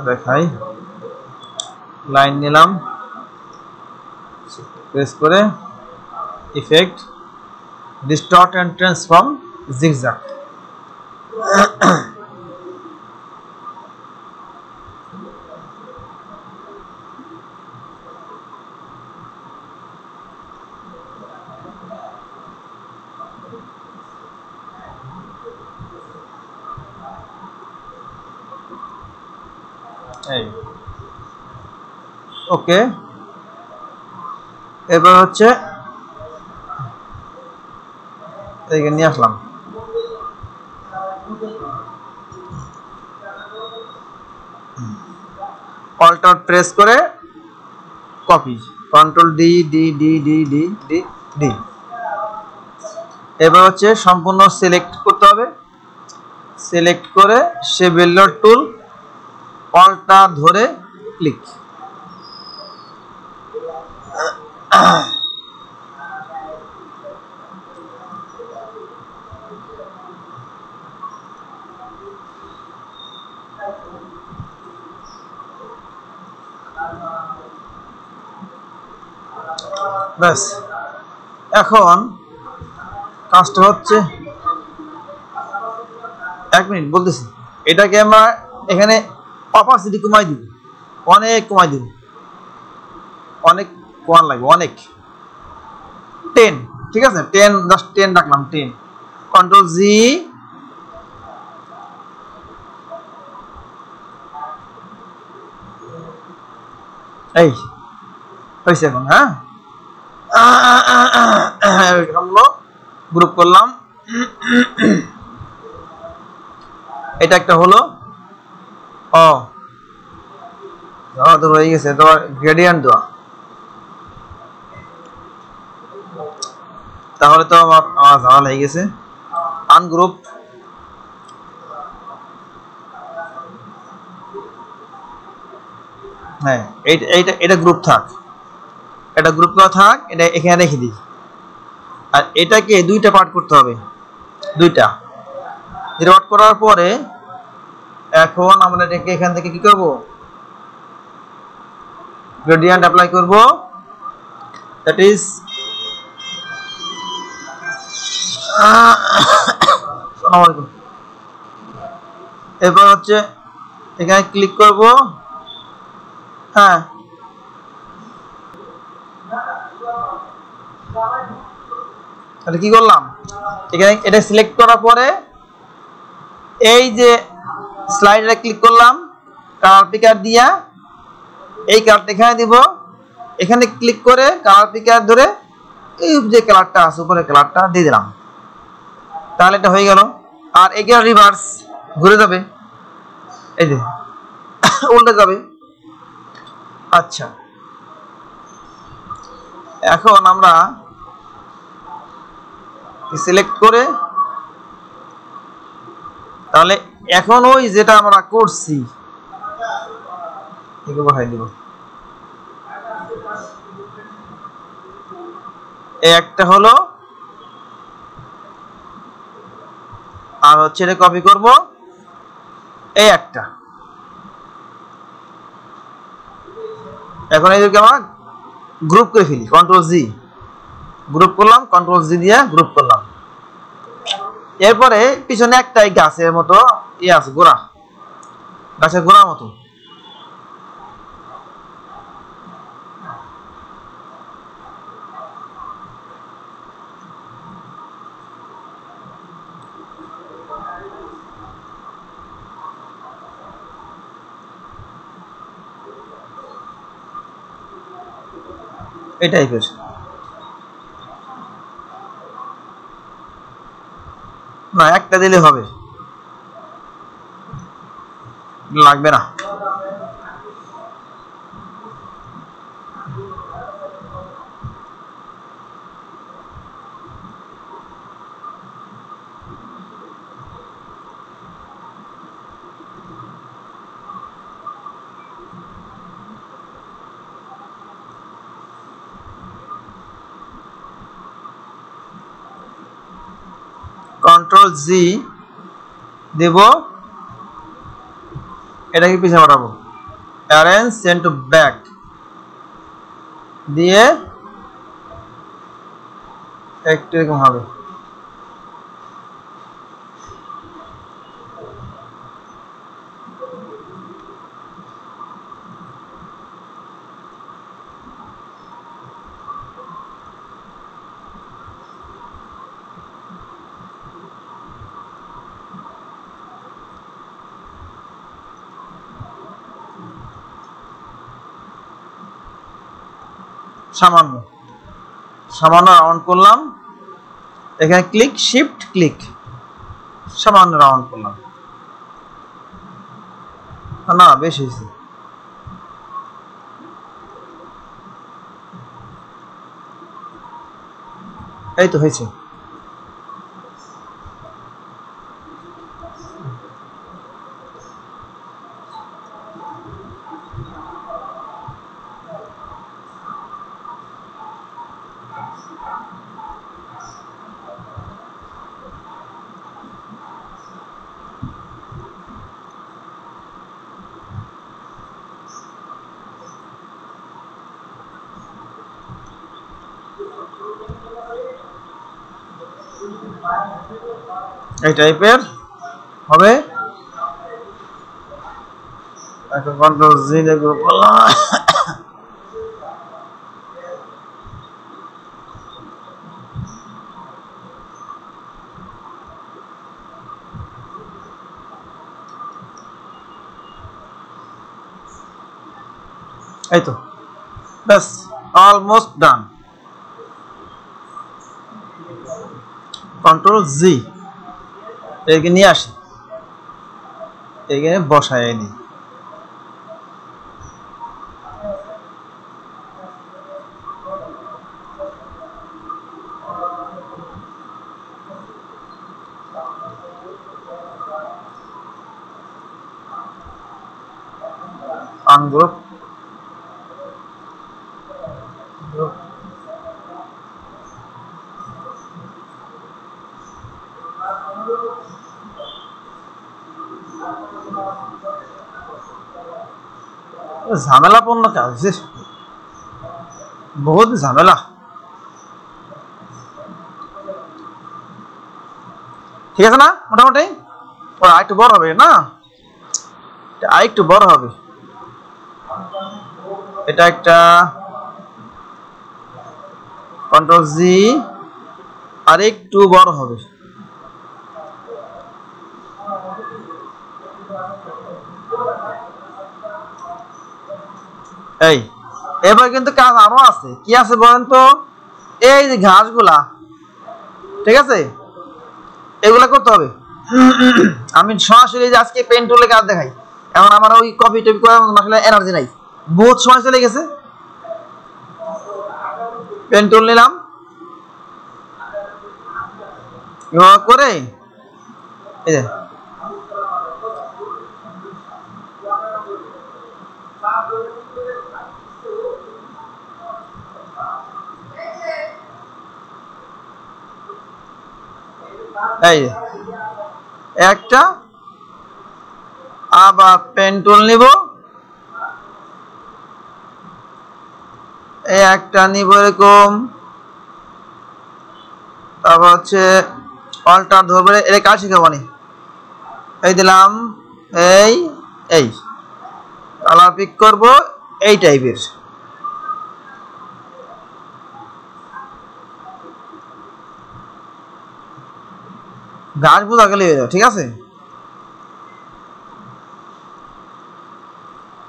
দেখাই লাইন নিলাম প্রেস করে effect distort and transform zigzag ওকে এবার হচ্ছে এইখানে নিয়ে আসলাম অল্ট প্রেস করে copy control D D D D D D D এবার হচ্ছে সম্পূর্ণ সিলেক্ট করতে হবে সিলেক্ট করে সে বেলর টুল অল্টা ধরে ক্লিক ব্যাস এখন কাজটা হচ্ছে 1 মিনিট বলতেছি এটাকে আমরা এখানে অপাসিটি কমাই দিব অনেক কমাই দিব অনেক কমান লাগবে অনেক 10 ঠিক আছে 10 জাস্ট 10 রাখলাম 10 কন্ট্রোল জি এই হইছে এখন হ্যাঁ আমরা গ্রুপ করলাম এটা একটা হলো ও তো হয়ে গেছে তো গ্রেডিয়েন্ট দেওয়া তাহলে তো আমার ঝামেলা হয়ে গেছে আনগ্রুপ হ্যাঁ এইটা এটা গ্রুপ থাক এটা গ্রুপ করা থাক এটা এখানে রেখে দিই আর এটাকে দুইটা পার্ট করতে হবে দুইটা পার্ট করার পরে এখন আমরা এটাকে এখান থেকে কি করব গ্রেডিয়েন্ট অ্যাপ্লাই করব দ্যাট ইজ আসসালামু আলাইকুম এরপর হচ্ছে এখানে ক্লিক করব হ্যাঁ তাহলে কি করলাম এখানে এটা সিলেক্ট করার পরে এই যে স্লাইডারে ক্লিক করলাম কালার পিকার দিয়া এই কালারটা এখানে দিব এখানে ক্লিক করে কালার পিকার ধরে এই যে কালারটা আছে উপরে কালারটা দিয়ে দিলাম তাহলে এটা হয়ে গেল আর এটা রিভার্স ঘুরে যাবে এই যে উল্টে যাবে আচ্ছা এখন আমরা সিলেক্ট করে তাহলে এখন ওই যেটা আমরা করছি এগুলো বসাই দিব এই একটা হলো আর হচ্ছে এটা কপি করব এই একটা এখন এদেরকে আমরা গ্রুপ করে ফেলি, কন্ট্রোল জি, গ্রুপ করলাম, কন্ট্রোল জি দিয়ে গ্রুপ করলাম। এরপরে পিছনে একটাই গাছের মতো ইয়ে আছে, গোড়া, গাছের গোড়ার মতো। এই টাইপের না, একটা দিলে হবে, লাগবে না। কন্ট্রোল জি দেব, এটাকে পিছনে পাঠাবো, অ্যারেঞ্জ সেন্ড টু ব্যাক দিয়ে একটু এরকম হবে। সামান্য সামান্য রাউন্ড করলাম, এখানে ক্লিক, শিফট ক্লিক, সামান্য রাউন্ড করলাম, না বেশি হয়েছে। এই তো হয়েছে। এই টাইপের হবে। এখন কন্ট্রোল জি দিয়ে গ্রুপ করলাম, এই তো ব্যাস, অলমোস্ট ডান। কন্ট্রোল জি একে নিয়ে আসি, এখানে বসায় নি। আনগ্রুপ, ঝামেলাপূর্ণ কাজ, বহুত ঝামেলা। ঠিক আছে না, মোটামুটি ওর আরেকটু বড় হবে না, আরেকটু বড় হবে, এটা একটা কন্ট্রোল জি, আরেকটু বড় হবে। এই এবার কিন্তু কাজ আরো আছে, কি আছে বলেন তো? এই যে ঘাসগুলা, ঠিক আছে, এগুলা করতে হবে। আমি সরাসরি যে আজকে পেন টুলে কাজ দেখাই, এখন আমার ওই কপি টপি করার আসলে এনার্জি নাই, বহুত সময় চলে গেছে। পেন টুল নিলাম, করে এই যে এই একটা, আবার পেন টুল নিব, একটা নিব এরকম, তারপর হচ্ছে অল্টার ধরবে, এটা কাজ শিখাবো নি। এই দিলাম, এই এই কালার পিক করব এই টাইপের। গাছ বোঝা গেলে ঠিক আছে,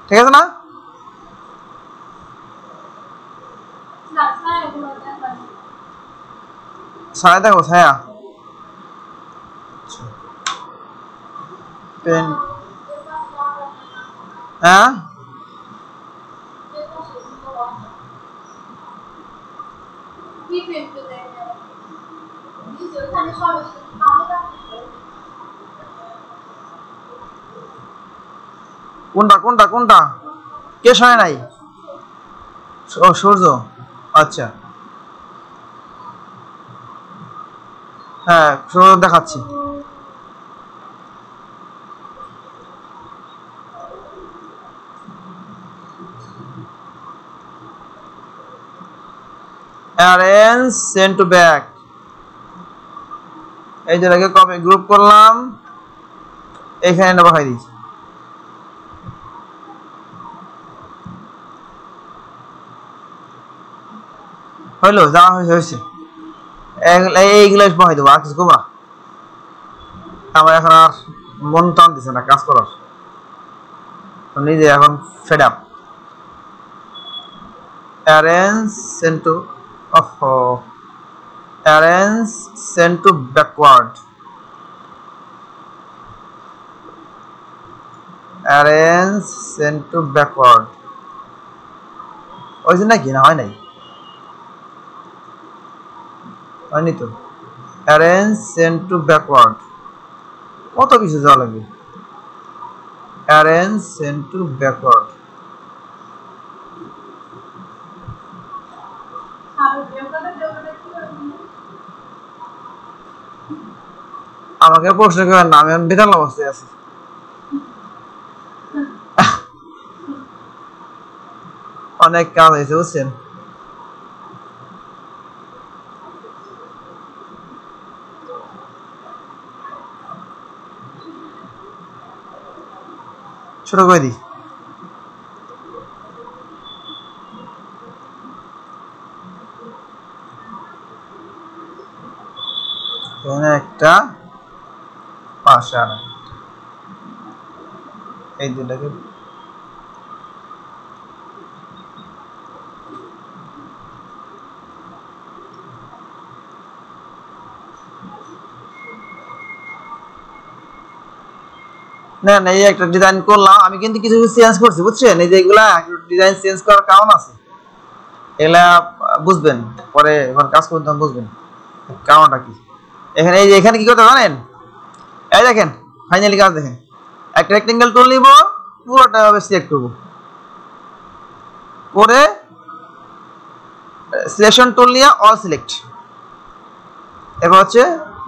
ঠিক আছে না? ছায়া দেখো, ছায়া পেন, হ্যাঁ কোনটা কোনটা কোনটা কে শোনে নাই? ও সূর্য, আচ্ছা হ্যাঁ সূর্য দেখাচ্ছি। অ্যারেঞ্জ সেন্ড টু ব্যাক, এই যে দেখে কপি গ্রুপ করলাম, এখানে বসাই দিই। হইলো, যা হয়েছে হয়েছে, এইগুলো বসাই দেবো, আর কিছু করবো না। আমার এখন আর মন টান দিচ্ছে না কাজ করার, নিজে এখন fade up. Arrange send to, ওহো, arrange send to backward, arrange send to backward ওই যে নাকি না হয় নাই, হয়নি তো। অ্যারেঞ্জ সেন্ড টু ব্যাকওয়ার্ড কত কিছু যাওয়া লাগবে। অ্যারেঞ্জ সেন্ড টু ব্যাকওয়ার্ড, আমাকে প্রশ্ন করেন না, আমি বিশাল অবস্থায় আছি। অনেক কাজ হয়েছে বুঝছেন। ছোট করে দিই, এখানে একটা পাশে আনা, এই দুটাকে না না, এই একটা ডিজাইন করলাম আমি, কিন্তু কিছু চেঞ্জ করছি বুঝছেন। এই যে এগুলা ডিজাইন চেঞ্জ করার কারণ আছে, এগুলা বুঝবেন পরে, এখন কাজ করতে বুঝবেন কারণটা কি। এখানে এই যে এখানে কি করতে জানেন, এই দেখেন ফাইনালি কাজ দেখেন, একটা রেক্টেঙ্গেল টুল নিব, পুরোটা ভাবে সিলেক্ট করব, করে সিলেকশন টুল নিয়ে অল সিলেক্ট, এরপর হচ্ছে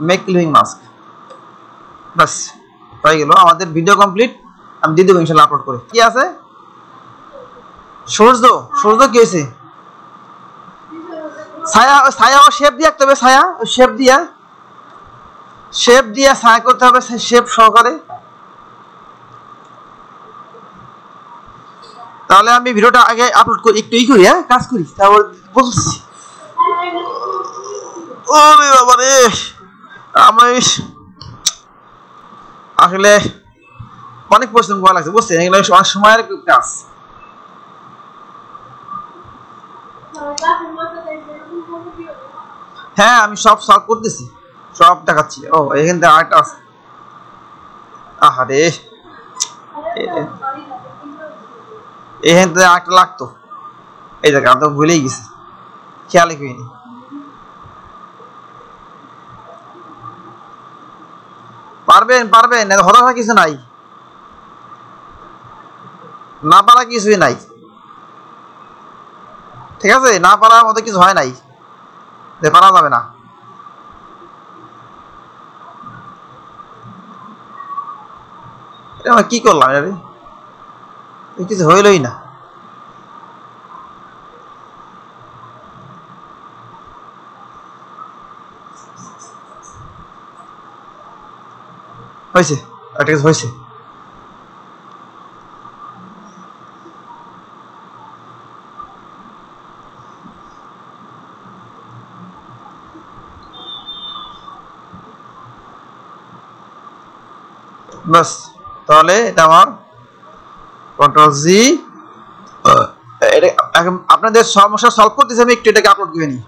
মেক লিভিং মাস্ক, বাস হয়ে গেল আমাদের ভিডিও কমপ্লিট। আমি দিয়ে দেবো ইনশাল্লাহ আপলোড করে। কি আছে সূর্য, সূর্য কি হয়েছে, ছায়া, ছায়া ও শেপ দিয়ে রাখতে হবে, ছায়া শেপ দিয়া, শেপ দিয়া ছায়া করতে হবে, শেপ সহকারে। তাহলে আমি ভিডিওটা আগে আপলোড করি, একটু ই করি, হ্যাঁ কাজ করি, তারপর বলছি। ও বাবা রে, আমি আসলে অনেক পরিশ্রম করা লাগছে বুঝছেন, এগুলো অনেক সময়ের কাজ। হ্যাঁ আমি সব সলভ করতেছি, সব দেখাচ্ছি। ও এখান থেকে আরেকটা আছে, আহারে এখান থেকে আরেকটা লাগতো, এই জায়গা আমি তো ভুলেই গেছি, খেয়ালই করিনি। পারবেন পারবেন, হতাশা কিছু নাই, না পারা কিছুই নাই, ঠিক আছে, না পারার মতো কিছু হয় নাই যে পারা যাবে না। এটা কি করলাম, কিছু হইলই না। হয়েছে, একটা কিছু হয়েছে। বাস, তাহলে এটা আমার কন্ট্রোল জি। আপনাদের সমস্যা সলভ করতেছি আমি, একটু এটাকে আপলোড করে নিই।